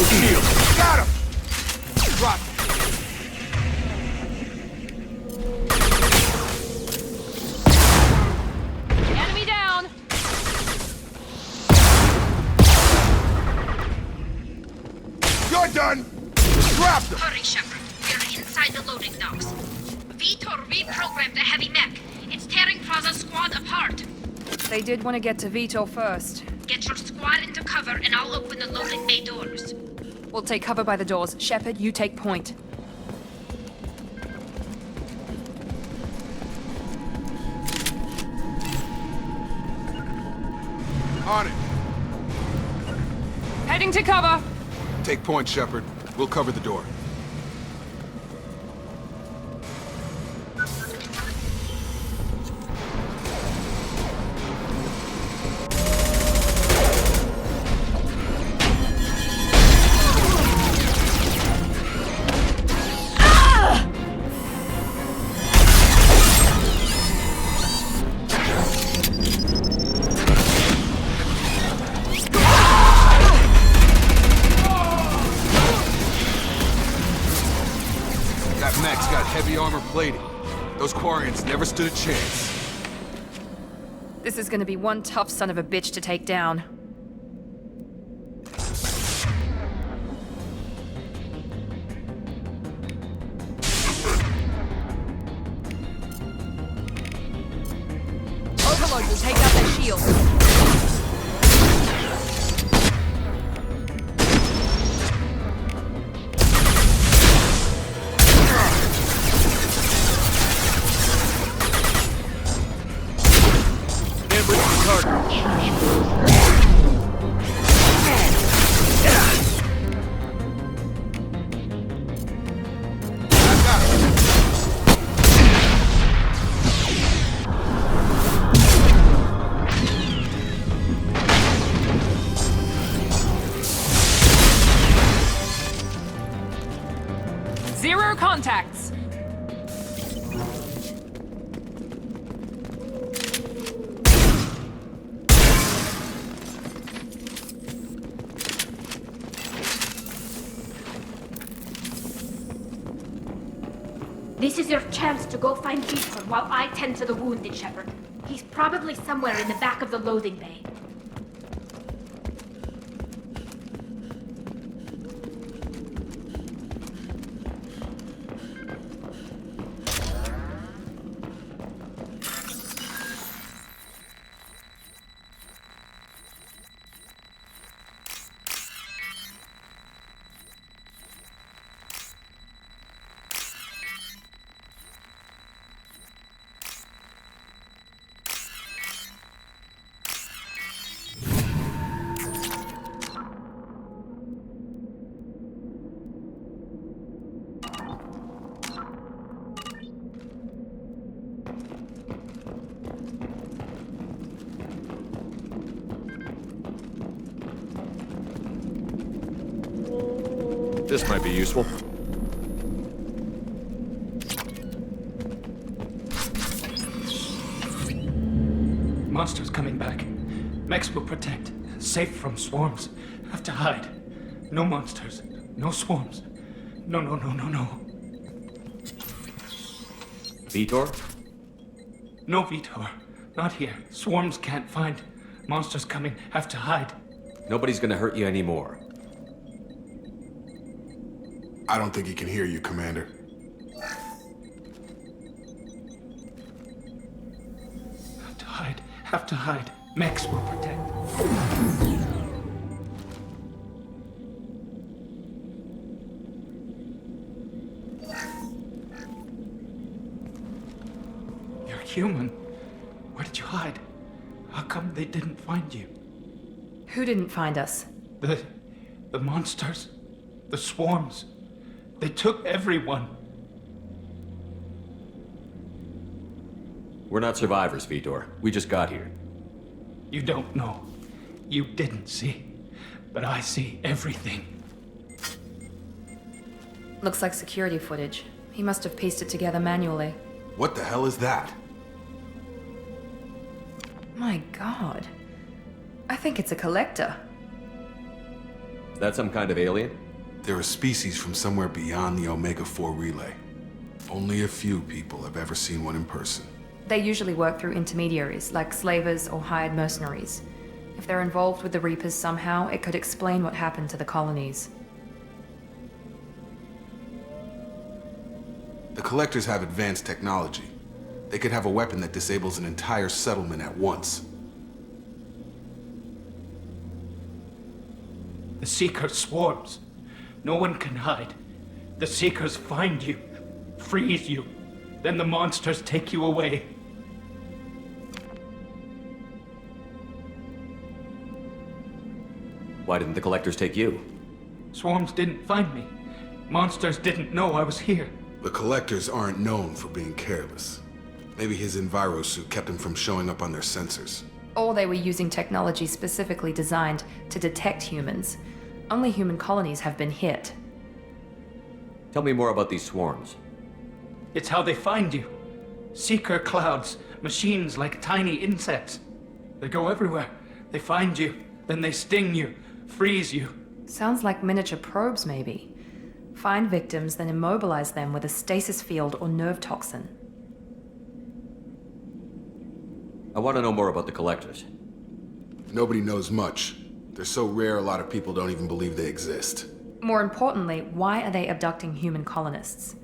shield. Got him! Drop. done? Grab them! Hurry, Shepard. We're inside the loading docks. Vitor reprogrammed the heavy mech. It's tearing Praza's squad apart. They did want to get to Vitor first. Get your squad into cover and I'll open the loading bay doors. We'll take cover by the doors. Shepard, you take point. On it. Heading to cover. Take point, Shepard. We'll cover the door. Plating. Those Quarians never stood a chance. This is gonna be one tough son of a bitch to take down. Overlord will take out their shields. Zero contacts. This is your chance to go find Vitor while I tend to the wounded, Shepard. He's probably somewhere in the back of the loading bay. This might be useful. Monsters coming back. Mechs will protect. Safe from swarms. Have to hide. No monsters. No swarms. No. Vitor? No Vitor. Not here. Swarms can't find. Monsters coming. Have to hide. Nobody's gonna hurt you anymore. I don't think he can hear you, Commander. Have to hide. Have to hide. Mechs will protect. You're human. Where did you hide? How come they didn't find you? Who didn't find us? The monsters. The swarms. They took everyone. We're not survivors, Vitor. We just got here. You don't know. You didn't see. But I see everything. Looks like security footage. He must have pieced it together manually. What the hell is that? My god. I think it's a collector. Is that some kind of alien? They're a species from somewhere beyond the Omega-4 relay. Only a few people have ever seen one in person. They usually work through intermediaries, like slavers or hired mercenaries. If they're involved with the Reapers somehow, it could explain what happened to the colonies. Collectors have advanced technology. They could have a weapon that disables an entire settlement at once. The Seeker swarms. No one can hide. The Seekers find you, freeze you. Then the monsters take you away. Why didn't the Collectors take you? Swarms didn't find me. Monsters didn't know I was here. The Collectors aren't known for being careless. Maybe his Enviro suit kept him from showing up on their sensors. Or they were using technology specifically designed to detect humans. Only human colonies have been hit. Tell me more about these swarms. It's how they find you. Seeker clouds, machines like tiny insects. They go everywhere. They find you, then they sting you, freeze you. Sounds like miniature probes, maybe. Find victims, then immobilize them with a stasis field or nerve toxin. I want to know more about the Collectors. Nobody knows much. They're so rare, a lot of people don't even believe they exist. More importantly, why are they abducting human colonists?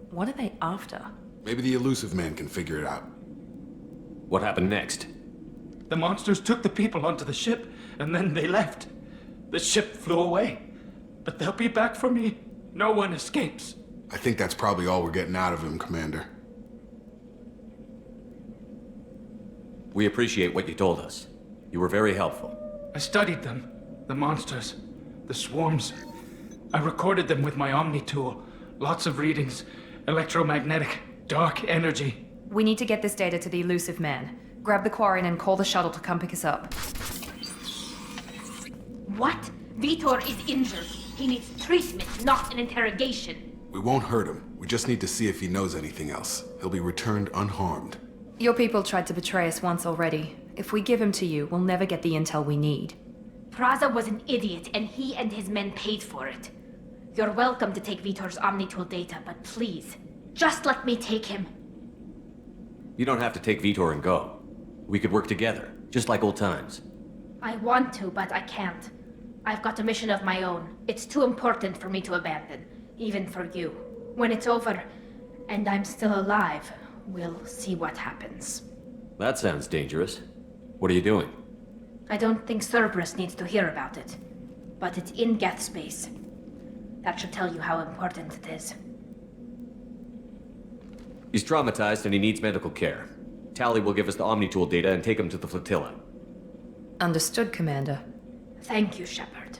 What are they after? Maybe the Elusive Man can figure it out. What happened next? The monsters took the people onto the ship, and then they left. The ship flew away. But they'll be back for me. No one escapes. I think that's probably all we're getting out of him, Commander. We appreciate what you told us. You were very helpful. I studied them. The monsters. The swarms. I recorded them with my Omni tool. Lots of readings. Electromagnetic. Dark energy. We need to get this data to the Elusive Man. Grab the Quarian and call the shuttle to come pick us up. What? Vitor is injured. He needs treatment, not an interrogation. We won't hurt him. We just need to see if he knows anything else. He'll be returned unharmed. Your people tried to betray us once already. If we give him to you, we'll never get the intel we need. Praza was an idiot, and he and his men paid for it. You're welcome to take Vitor's Omnitool data, but please, just let me take him. You don't have to take Vitor and go. We could work together, just like old times. I want to, but I can't. I've got a mission of my own. It's too important for me to abandon, even for you. When it's over, and I'm still alive, we'll see what happens. That sounds dangerous. What are you doing? I don't think Cerberus needs to hear about it, but it's in Geth space. That should tell you how important it is. He's traumatized and he needs medical care. Tali will give us the Omnitool data and take him to the flotilla. Understood, Commander. Thank you, Shepard.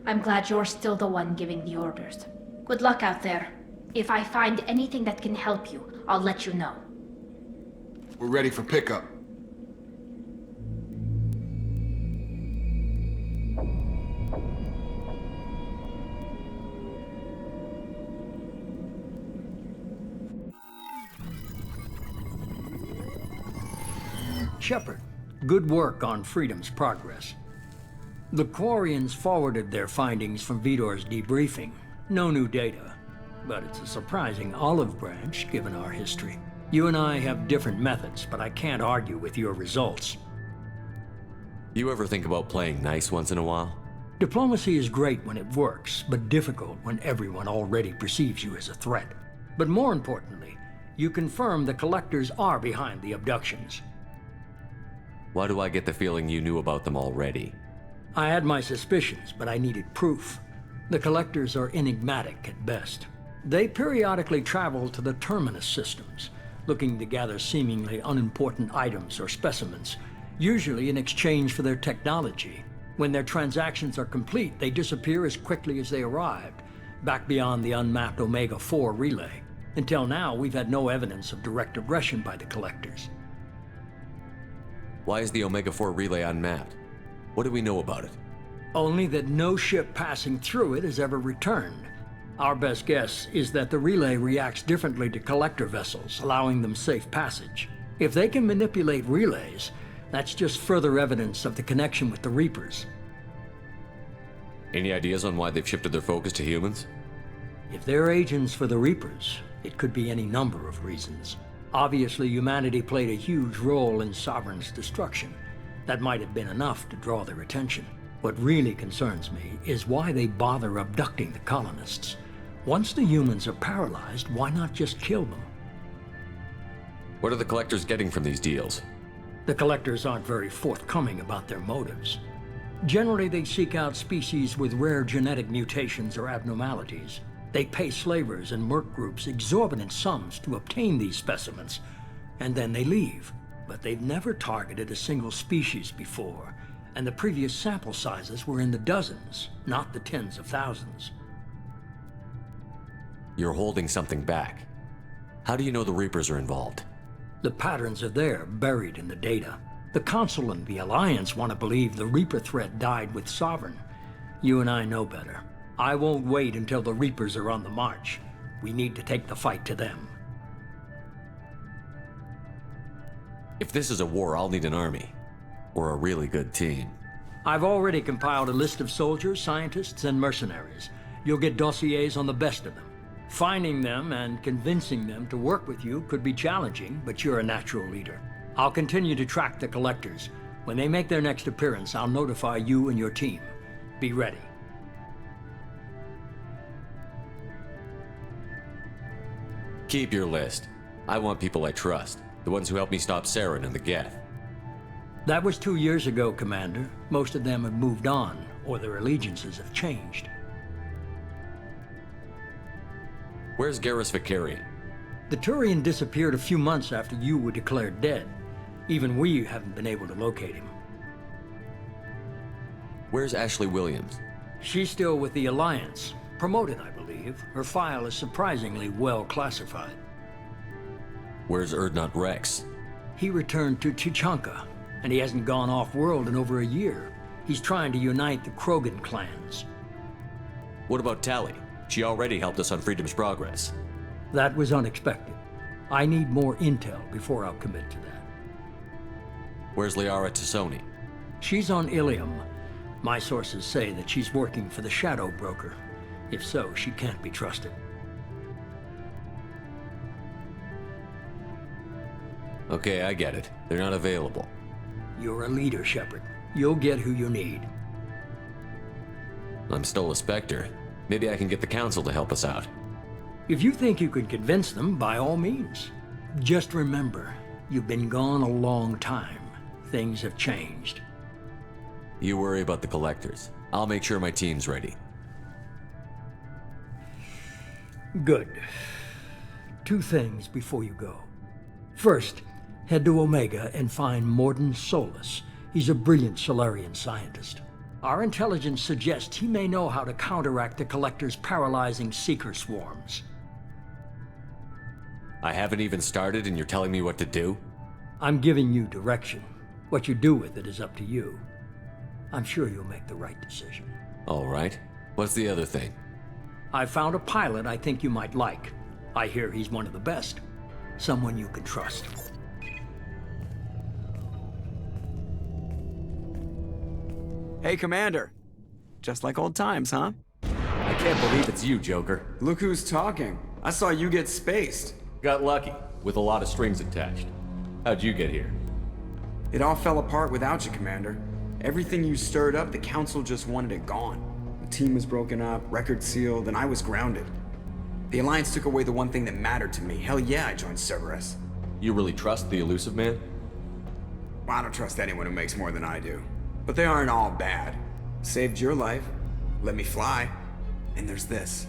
I'm glad you're still the one giving the orders. Good luck out there. If I find anything that can help you, I'll let you know. We're ready for pickup. Shepard, good work on Freedom's progress. The Quarians forwarded their findings from Vitor's debriefing. No new data, but it's a surprising olive branch given our history. You and I have different methods, but I can't argue with your results. You ever think about playing nice once in a while? Diplomacy is great when it works, but difficult when everyone already perceives you as a threat. But more importantly, you confirm the Collectors are behind the abductions. Why do I get the feeling you knew about them already? I had my suspicions, but I needed proof. The Collectors are enigmatic at best. They periodically travel to the Terminus systems, looking to gather seemingly unimportant items or specimens, usually in exchange for their technology. When their transactions are complete, they disappear as quickly as they arrived, back beyond the unmapped Omega-4 relay. Until now, we've had no evidence of direct aggression by the Collectors. Why is the Omega-4 relay unmapped? What do we know about it? Only that no ship passing through it has ever returned. Our best guess is that the relay reacts differently to Collector vessels, allowing them safe passage. If they can manipulate relays, that's just further evidence of the connection with the Reapers. Any ideas on why they've shifted their focus to humans? If they're agents for the Reapers, it could be any number of reasons. Obviously, humanity played a huge role in Sovereign's destruction. That might have been enough to draw their attention. What really concerns me is why they bother abducting the colonists. Once the humans are paralyzed, why not just kill them? What are the collectors getting from these deals? The collectors aren't very forthcoming about their motives. Generally, they seek out species with rare genetic mutations or abnormalities. They pay slavers and merc groups exorbitant sums to obtain these specimens, and then they leave. But they've never targeted a single species before, and the previous sample sizes were in the dozens, not the tens of thousands. You're holding something back. How do you know the Reapers are involved? The patterns are there, buried in the data. The Council and the Alliance want to believe the Reaper threat died with Sovereign. You and I know better. I won't wait until the Reapers are on the march. We need to take the fight to them. If this is a war, I'll need an army. Or a really good team. I've already compiled a list of soldiers, scientists, and mercenaries. You'll get dossiers on the best of them. Finding them and convincing them to work with you could be challenging, but you're a natural leader. I'll continue to track the collectors. When they make their next appearance, I'll notify you and your team. Be ready. Keep your list. I want people I trust. The ones who helped me stop Saren and the Geth. That was 2 years ago, Commander. Most of them have moved on, or their allegiances have changed. Where's Garrus Vakarian? The Turian disappeared a few months after you were declared dead. Even we haven't been able to locate him. Where's Ashley Williams? She's still with the Alliance. Promoted, I believe. Her file is surprisingly well classified. Where's Erdnot Rex? He returned to Tuchanka, and he hasn't gone off-world in over a year. He's trying to unite the Krogan clans. What about Tali? She already helped us on Freedom's Progress. That was unexpected. I need more intel before I'll commit to that. Where's Liara Tassoni? She's on Ilium. My sources say that she's working for the Shadow Broker. If so, she can't be trusted. Okay, I get it. They're not available. You're a leader, Shepard. You'll get who you need. I'm still a Spectre. Maybe I can get the Council to help us out. If you think you can convince them, by all means. Just remember, you've been gone a long time. Things have changed. You worry about the Collectors. I'll make sure my team's ready. Good. 2 things before you go. First, head to Omega and find Mordin Solus. He's a brilliant Solarian scientist. Our intelligence suggests he may know how to counteract the Collector's paralyzing Seeker swarms. I haven't even started and you're telling me what to do? I'm giving you direction. What you do with it is up to you. I'm sure you'll make the right decision. All right. What's the other thing? I found a pilot I think you might like. I hear he's one of the best. Someone you can trust. Hey, Commander. Just like old times, huh? I can't believe it's you, Joker. Look who's talking. I saw you get spaced. Got lucky, with a lot of strings attached. How'd you get here? It all fell apart without you, Commander. Everything you stirred up, the Council just wanted it gone. The team was broken up, record sealed, and I was grounded. The Alliance took away the one thing that mattered to me. Hell yeah, I joined Cerberus. You really trust the Illusive Man? Well, I don't trust anyone who makes more than I do. But they aren't all bad. Saved your life, let me fly, and there's this.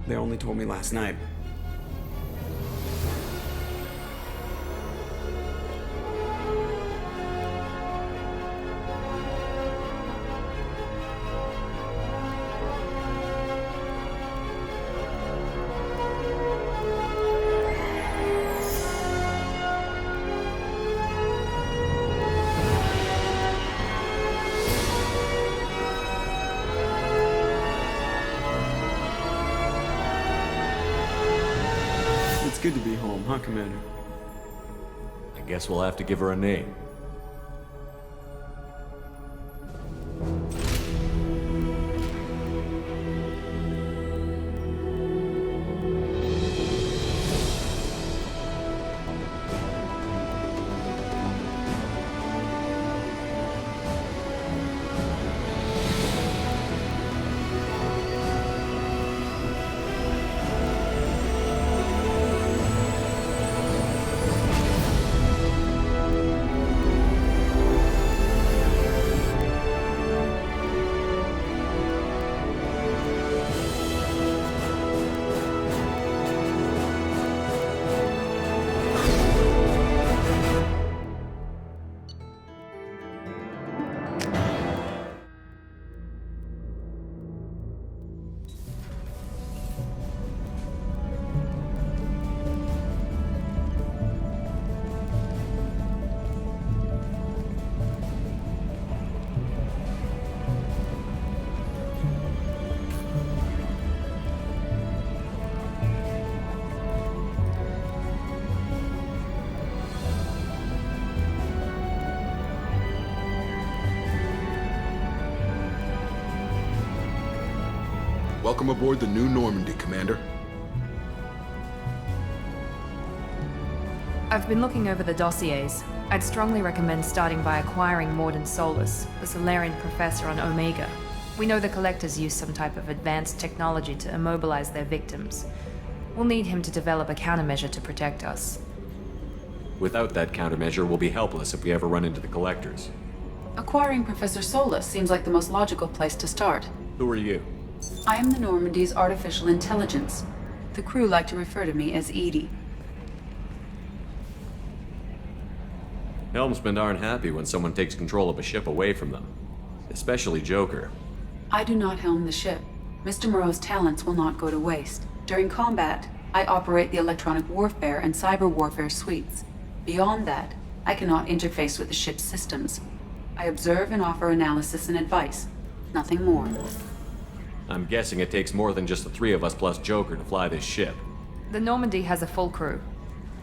They only told me last night. Good to be home, huh, Commander? I guess we'll have to give her a name. Welcome aboard the new Normandy, Commander. I've been looking over the dossiers. I'd strongly recommend starting by acquiring Mordin Solus, the Solarian professor on Omega. We know the Collectors use some type of advanced technology to immobilize their victims. We'll need him to develop a countermeasure to protect us. Without that countermeasure, we'll be helpless if we ever run into the Collectors. Acquiring Professor Solus seems like the most logical place to start. Who are you? I am the Normandy's artificial intelligence. The crew like to refer to me as Edie. Helmsmen aren't happy when someone takes control of a ship away from them. Especially Joker. I do not helm the ship. Mr. Moreau's talents will not go to waste. During combat, I operate the electronic warfare and cyber warfare suites. Beyond that, I cannot interface with the ship's systems. I observe and offer analysis and advice. Nothing more. I'm guessing it takes more than just the three of us plus Joker to fly this ship. The Normandy has a full crew.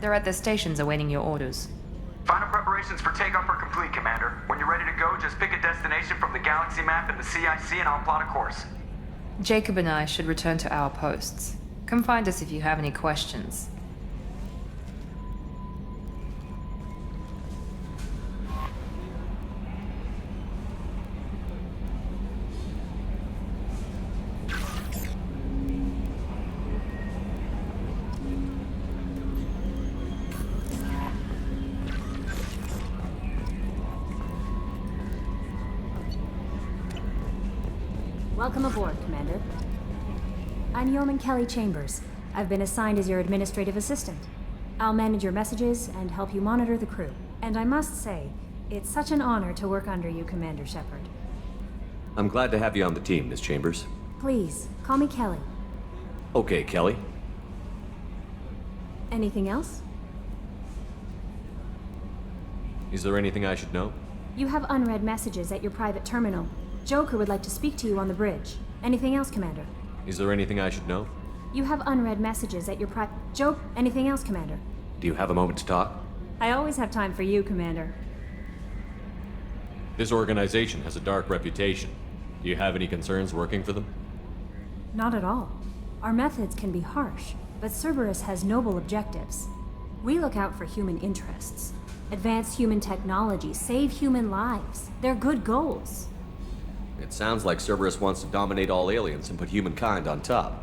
They're at their stations awaiting your orders. Final preparations for takeoff are complete, Commander. When you're ready to go, just pick a destination from the galaxy map in the CIC and I'll plot a course. Jacob and I should return to our posts. Come find us if you have any questions. Welcome aboard, Commander. I'm Yeoman Kelly Chambers. I've been assigned as your administrative assistant. I'll manage your messages and help you monitor the crew. And I must say, it's such an honor to work under you, Commander Shepard. I'm glad to have you on the team, Miss Chambers. Please, call me Kelly. Okay, Kelly. Anything else? Is there anything I should know? You have unread messages at your private terminal. Joker would like to speak to you on the bridge. Anything else, Commander? Is there anything I should know? You have unread messages at your anything else, Commander? Do you have a moment to talk? I always have time for you, Commander. This organization has a dark reputation. Do you have any concerns working for them? Not at all. Our methods can be harsh, but Cerberus has noble objectives. We look out for human interests. Advance human technology, save human lives. They're good goals. It sounds like Cerberus wants to dominate all aliens and put humankind on top.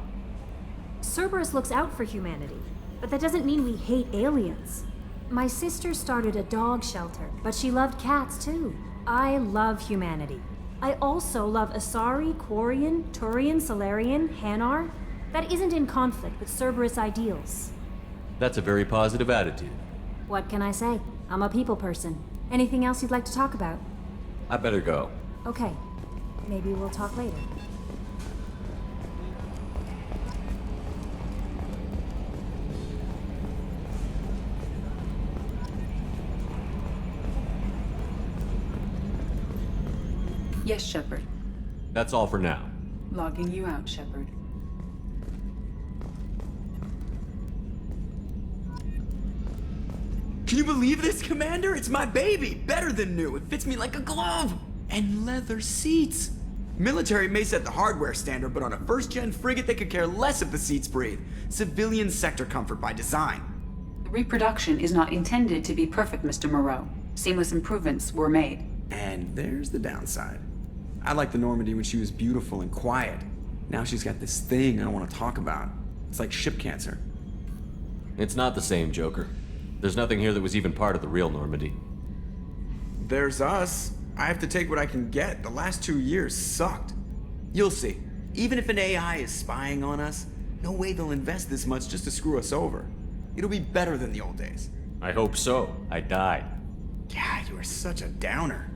Cerberus looks out for humanity, but that doesn't mean we hate aliens. My sister started a dog shelter, but she loved cats too. I love humanity. I also love Asari, Quarian, Turian, Solarian, Hanar. That isn't in conflict with Cerberus ideals. That's a very positive attitude. What can I say? I'm a people person. Anything else you'd like to talk about? I better go. Okay. Maybe we'll talk later. Yes, Shepard. That's all for now. Logging you out, Shepard. Can you believe this, Commander? It's my baby! Better than new. It fits me like a glove! And leather seats! Military may set the hardware standard, but on a first-gen frigate, they could care less if the seats breathe. Civilian sector comfort by design. The reproduction is not intended to be perfect, Mr. Moreau. Seamless improvements were made. And there's the downside. I liked the Normandy when she was beautiful and quiet. Now she's got this thing I don't want to talk about. It's like ship cancer. It's not the same, Joker. There's nothing here that was even part of the real Normandy. There's us. I have to take what I can get. The last 2 years sucked. You'll see. Even if an AI is spying on us, no way they'll invest this much just to screw us over. It'll be better than the old days. I hope so. I died. Yeah, you are such a downer.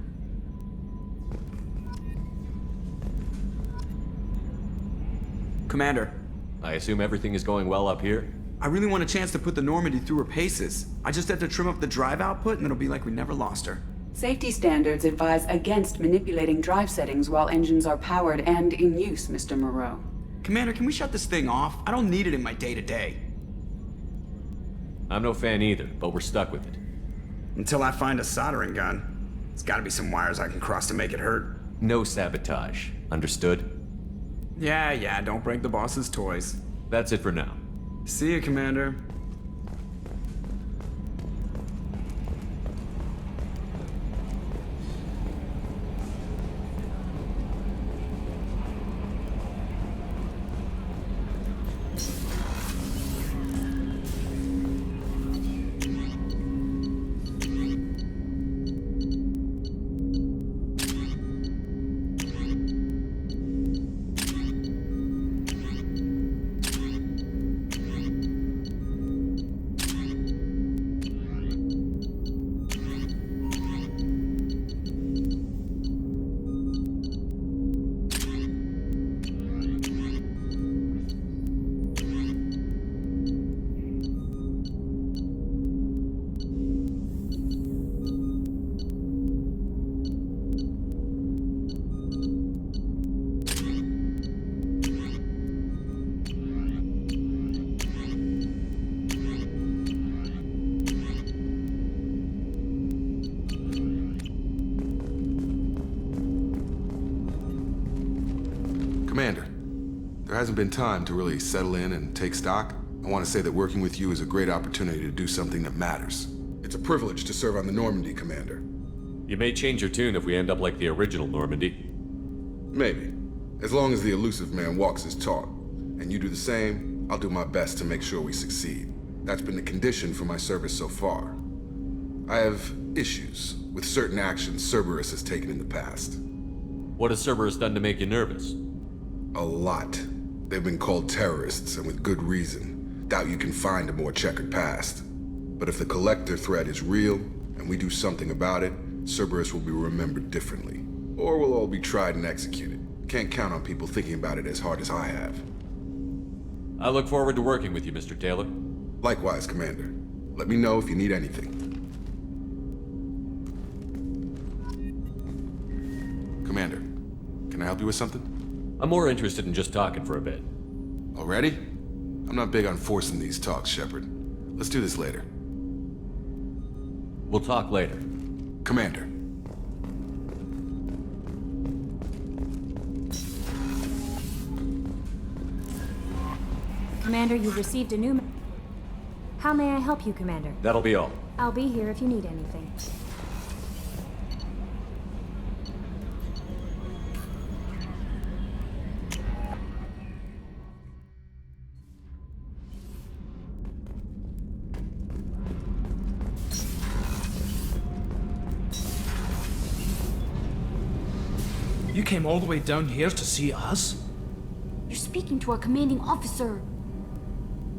Commander. I assume everything is going well up here? I really want a chance to put the Normandy through her paces. I just have to trim up the drive output and it'll be like we never lost her. Safety standards advise against manipulating drive settings while engines are powered and in use, Mr. Moreau. Commander, can we shut this thing off? I don't need it in my day-to-day. I'm no fan either, but we're stuck with it. Until I find a soldering gun. There's gotta be some wires I can cross to make it hurt. No sabotage. Understood? Yeah, don't break the boss's toys. That's it for now. See you, Commander. Commander, there hasn't been time to really settle in and take stock. I want to say that working with you is a great opportunity to do something that matters. It's a privilege to serve on the Normandy, Commander. You may change your tune if we end up like the original Normandy. Maybe. As long as the elusive man walks his talk, and you do the same, I'll do my best to make sure we succeed. That's been the condition for my service so far. I have issues with certain actions Cerberus has taken in the past. What has Cerberus done to make you nervous? A lot. They've been called terrorists, and with good reason. Doubt you can find a more checkered past. But if the Collector threat is real, and we do something about it, Cerberus will be remembered differently. Or we'll all be tried and executed. Can't count on people thinking about it as hard as I have. I look forward to working with you, Mr. Taylor. Likewise, Commander. Let me know if you need anything. Commander, can I help you with something? I'm more interested in just talking for a bit. Already? I'm not big on forcing these talks, Shepard. Let's do this later. We'll talk later. Commander. Commander, you've received a new... How may I help you, Commander? That'll be all. I'll be here if you need anything. You came all the way down here to see us? You're speaking to our commanding officer.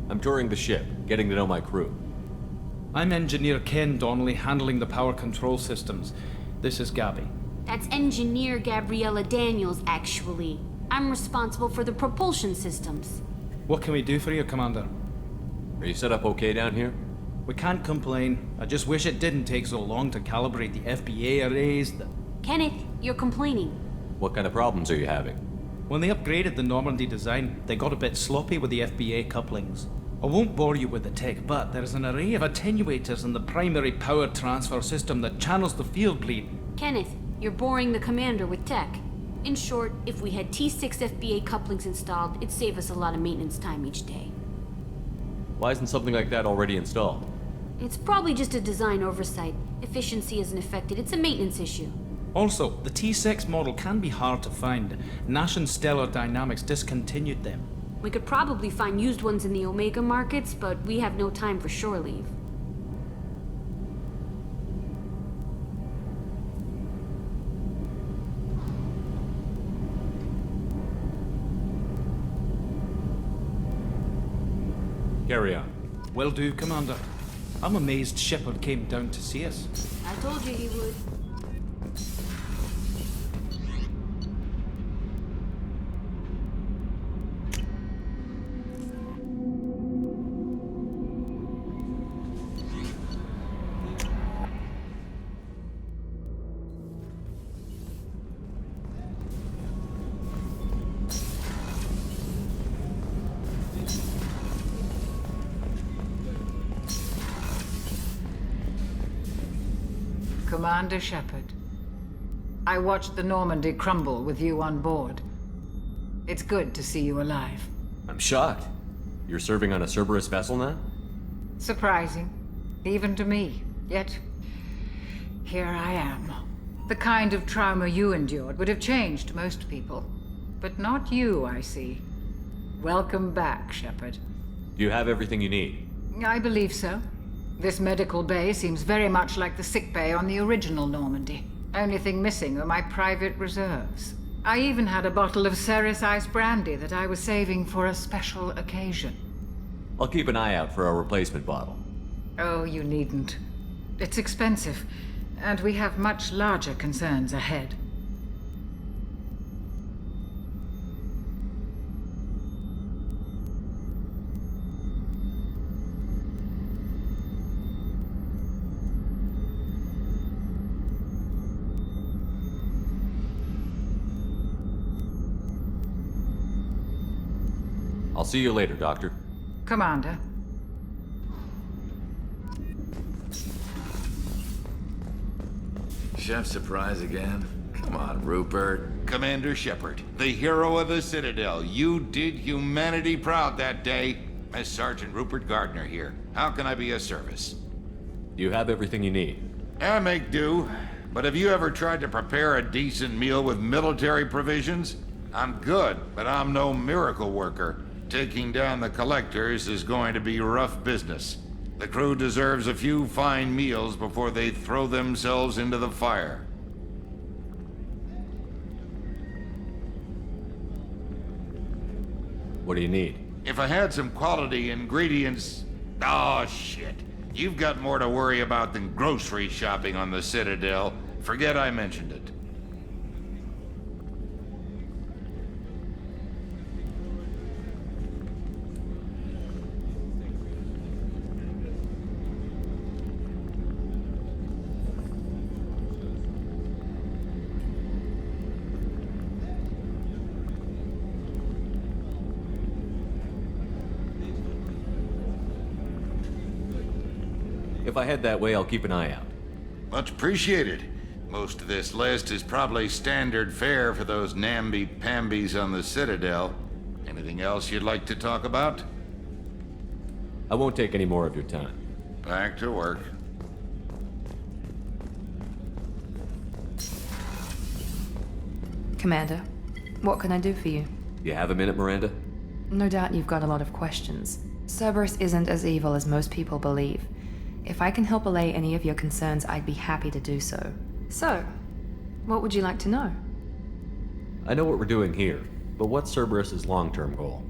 I'm touring the ship, getting to know my crew. I'm Engineer Ken Donnelly, handling the power control systems. This is Gabby. That's Engineer Gabriella Daniels, actually. I'm responsible for the propulsion systems. What can we do for you, Commander? Are you set up okay down here? We can't complain. I just wish it didn't take so long to calibrate the FBA arrays. Kenneth, you're complaining. What kind of problems are you having? When they upgraded the Normandy design, they got a bit sloppy with the FBA couplings. I won't bore you with the tech, but there's an array of attenuators in the primary power transfer system that channels the field bleed. Kenneth, you're boring the commander with tech. In short, if we had T6 FBA couplings installed, it'd save us a lot of maintenance time each day. Why isn't something like that already installed? It's probably just a design oversight. Efficiency isn't affected, it's a maintenance issue. Also, the T6 model can be hard to find. Nash and Stellar Dynamics discontinued them. We could probably find used ones in the Omega markets, but we have no time for shore leave. Carry on. Will do, Commander. I'm amazed Shepard came down to see us. I told you he would. Commander Shepard, I watched the Normandy crumble with you on board. It's good to see you alive. I'm shocked. You're serving on a Cerberus vessel now? Surprising, even to me. Yet, here I am. The kind of trauma you endured would have changed most people. But not you, I see. Welcome back, Shepard. Do you have everything you need? I believe so. This medical bay seems very much like the sick bay on the original Normandy. Only thing missing are my private reserves. I even had a bottle of Ceres Ice brandy that I was saving for a special occasion. I'll keep an eye out for a replacement bottle. Oh, you needn't. It's expensive, and we have much larger concerns ahead. I'll see you later, Doctor. Commander. Chef surprise again? Come on, Rupert. Commander Shepard, the hero of the Citadel. You did humanity proud that day. As Sergeant Rupert Gardner here. How can I be of service? Do you have everything you need? I make do. But have you ever tried to prepare a decent meal with military provisions? I'm good, but I'm no miracle worker. Taking down the collectors is going to be rough business. The crew deserves a few fine meals before they throw themselves into the fire. What do you need? If I had some quality ingredients... Oh, shit. You've got more to worry about than grocery shopping on the Citadel. Forget I mentioned it. If I head that way, I'll keep an eye out. Much appreciated. Most of this list is probably standard fare for those namby-pambies on the Citadel. Anything else you'd like to talk about? I won't take any more of your time. Back to work. Commander, what can I do for you? You have a minute, Miranda? No doubt you've got a lot of questions. Cerberus isn't as evil as most people believe. If I can help allay any of your concerns, I'd be happy to do so. So, what would you like to know? I know what we're doing here, but what's Cerberus's long-term goal?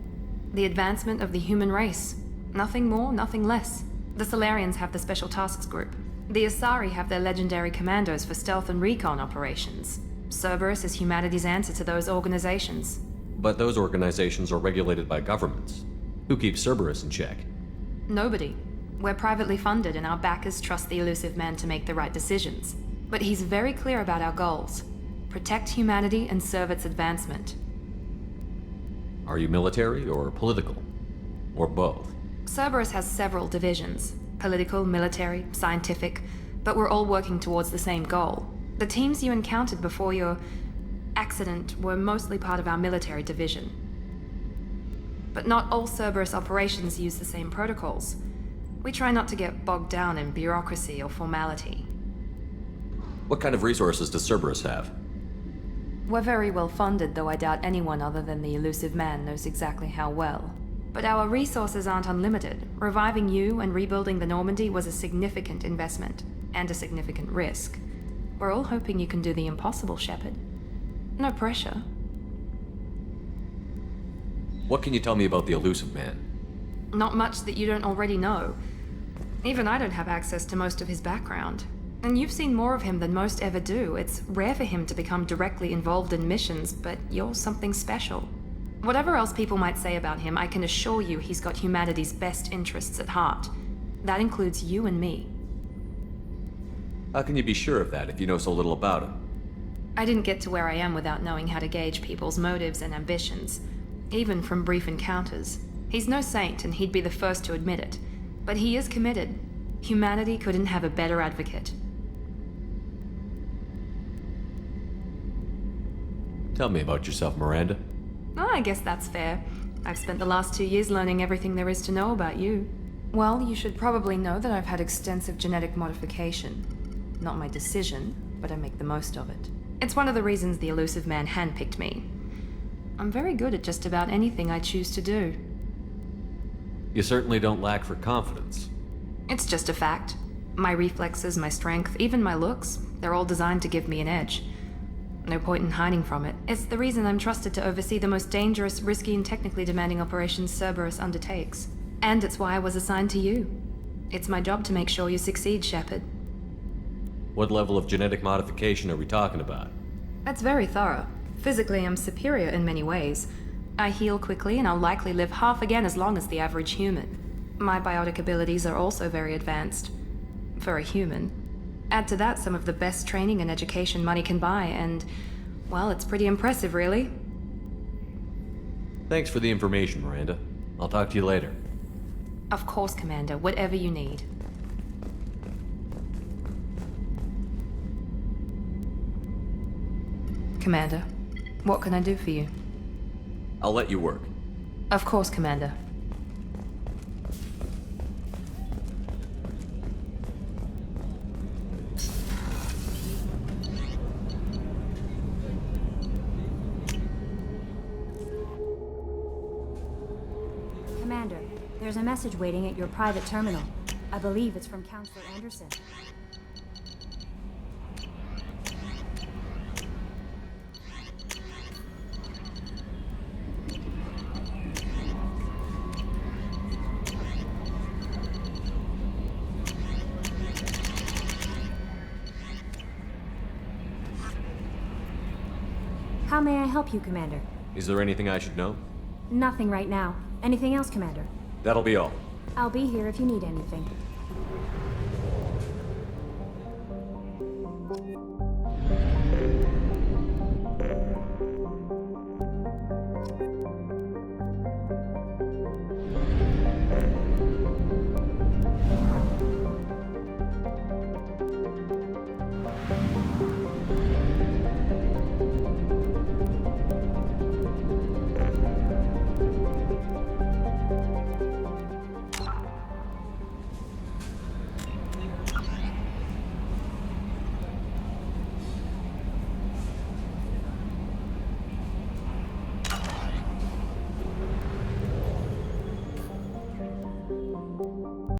The advancement of the human race. Nothing more, nothing less. The Solarians have the Special Tasks Group. The Asari have their legendary commandos for stealth and recon operations. Cerberus is humanity's answer to those organizations. But those organizations are regulated by governments. Who keeps Cerberus in check? Nobody. We're privately funded and our backers trust the Elusive Man to make the right decisions. But he's very clear about our goals. Protect humanity and serve its advancement. Are you military or political? Or both? Cerberus has several divisions. Political, military, scientific, but we're all working towards the same goal. The teams you encountered before your accident were mostly part of our military division. But not all Cerberus operations use the same protocols. We try not to get bogged down in bureaucracy or formality. What kind of resources does Cerberus have? We're very well funded, though I doubt anyone other than the Elusive Man knows exactly how well. But our resources aren't unlimited. Reviving you and rebuilding the Normandy was a significant investment, and a significant risk. We're all hoping you can do the impossible, Shepard. No pressure. What can you tell me about the Elusive Man? Not much that you don't already know. Even I don't have access to most of his background. And you've seen more of him than most ever do. It's rare for him to become directly involved in missions, but you're something special. Whatever else people might say about him, I can assure you he's got humanity's best interests at heart. That includes you and me. How can you be sure of that if you know so little about him? I didn't get to where I am without knowing how to gauge people's motives and ambitions, even from brief encounters. He's no saint, and he'd be the first to admit it. But he is committed. Humanity couldn't have a better advocate. Tell me about yourself, Miranda. Oh, I guess that's fair. I've spent the last 2 years learning everything there is to know about you. Well, you should probably know that I've had extensive genetic modification. Not my decision, but I make the most of it. It's one of the reasons the Elusive Man handpicked me. I'm very good at just about anything I choose to do. You certainly don't lack for confidence. It's just a fact. My reflexes, my strength, even my looks, they're all designed to give me an edge. No point in hiding from it. It's the reason I'm trusted to oversee the most dangerous, risky, and technically demanding operations Cerberus undertakes. And it's why I was assigned to you. It's my job to make sure you succeed, Shepard. What level of genetic modification are we talking about? That's very thorough. Physically, I'm superior in many ways. I heal quickly, and I'll likely live half again as long as the average human. My biotic abilities are also very advanced. For a human. Add to that some of the best training and education money can buy, and, well, it's pretty impressive, really. Thanks for the information, Miranda. I'll talk to you later. Of course, Commander. Whatever you need. Commander, what can I do for you? I'll let you work. Of course, Commander. Commander, there's a message waiting at your private terminal. I believe it's from Counselor Anderson. How may I help you, Commander? Is there anything I should know? Nothing right now. Anything else, Commander? That'll be all. I'll be here if you need anything.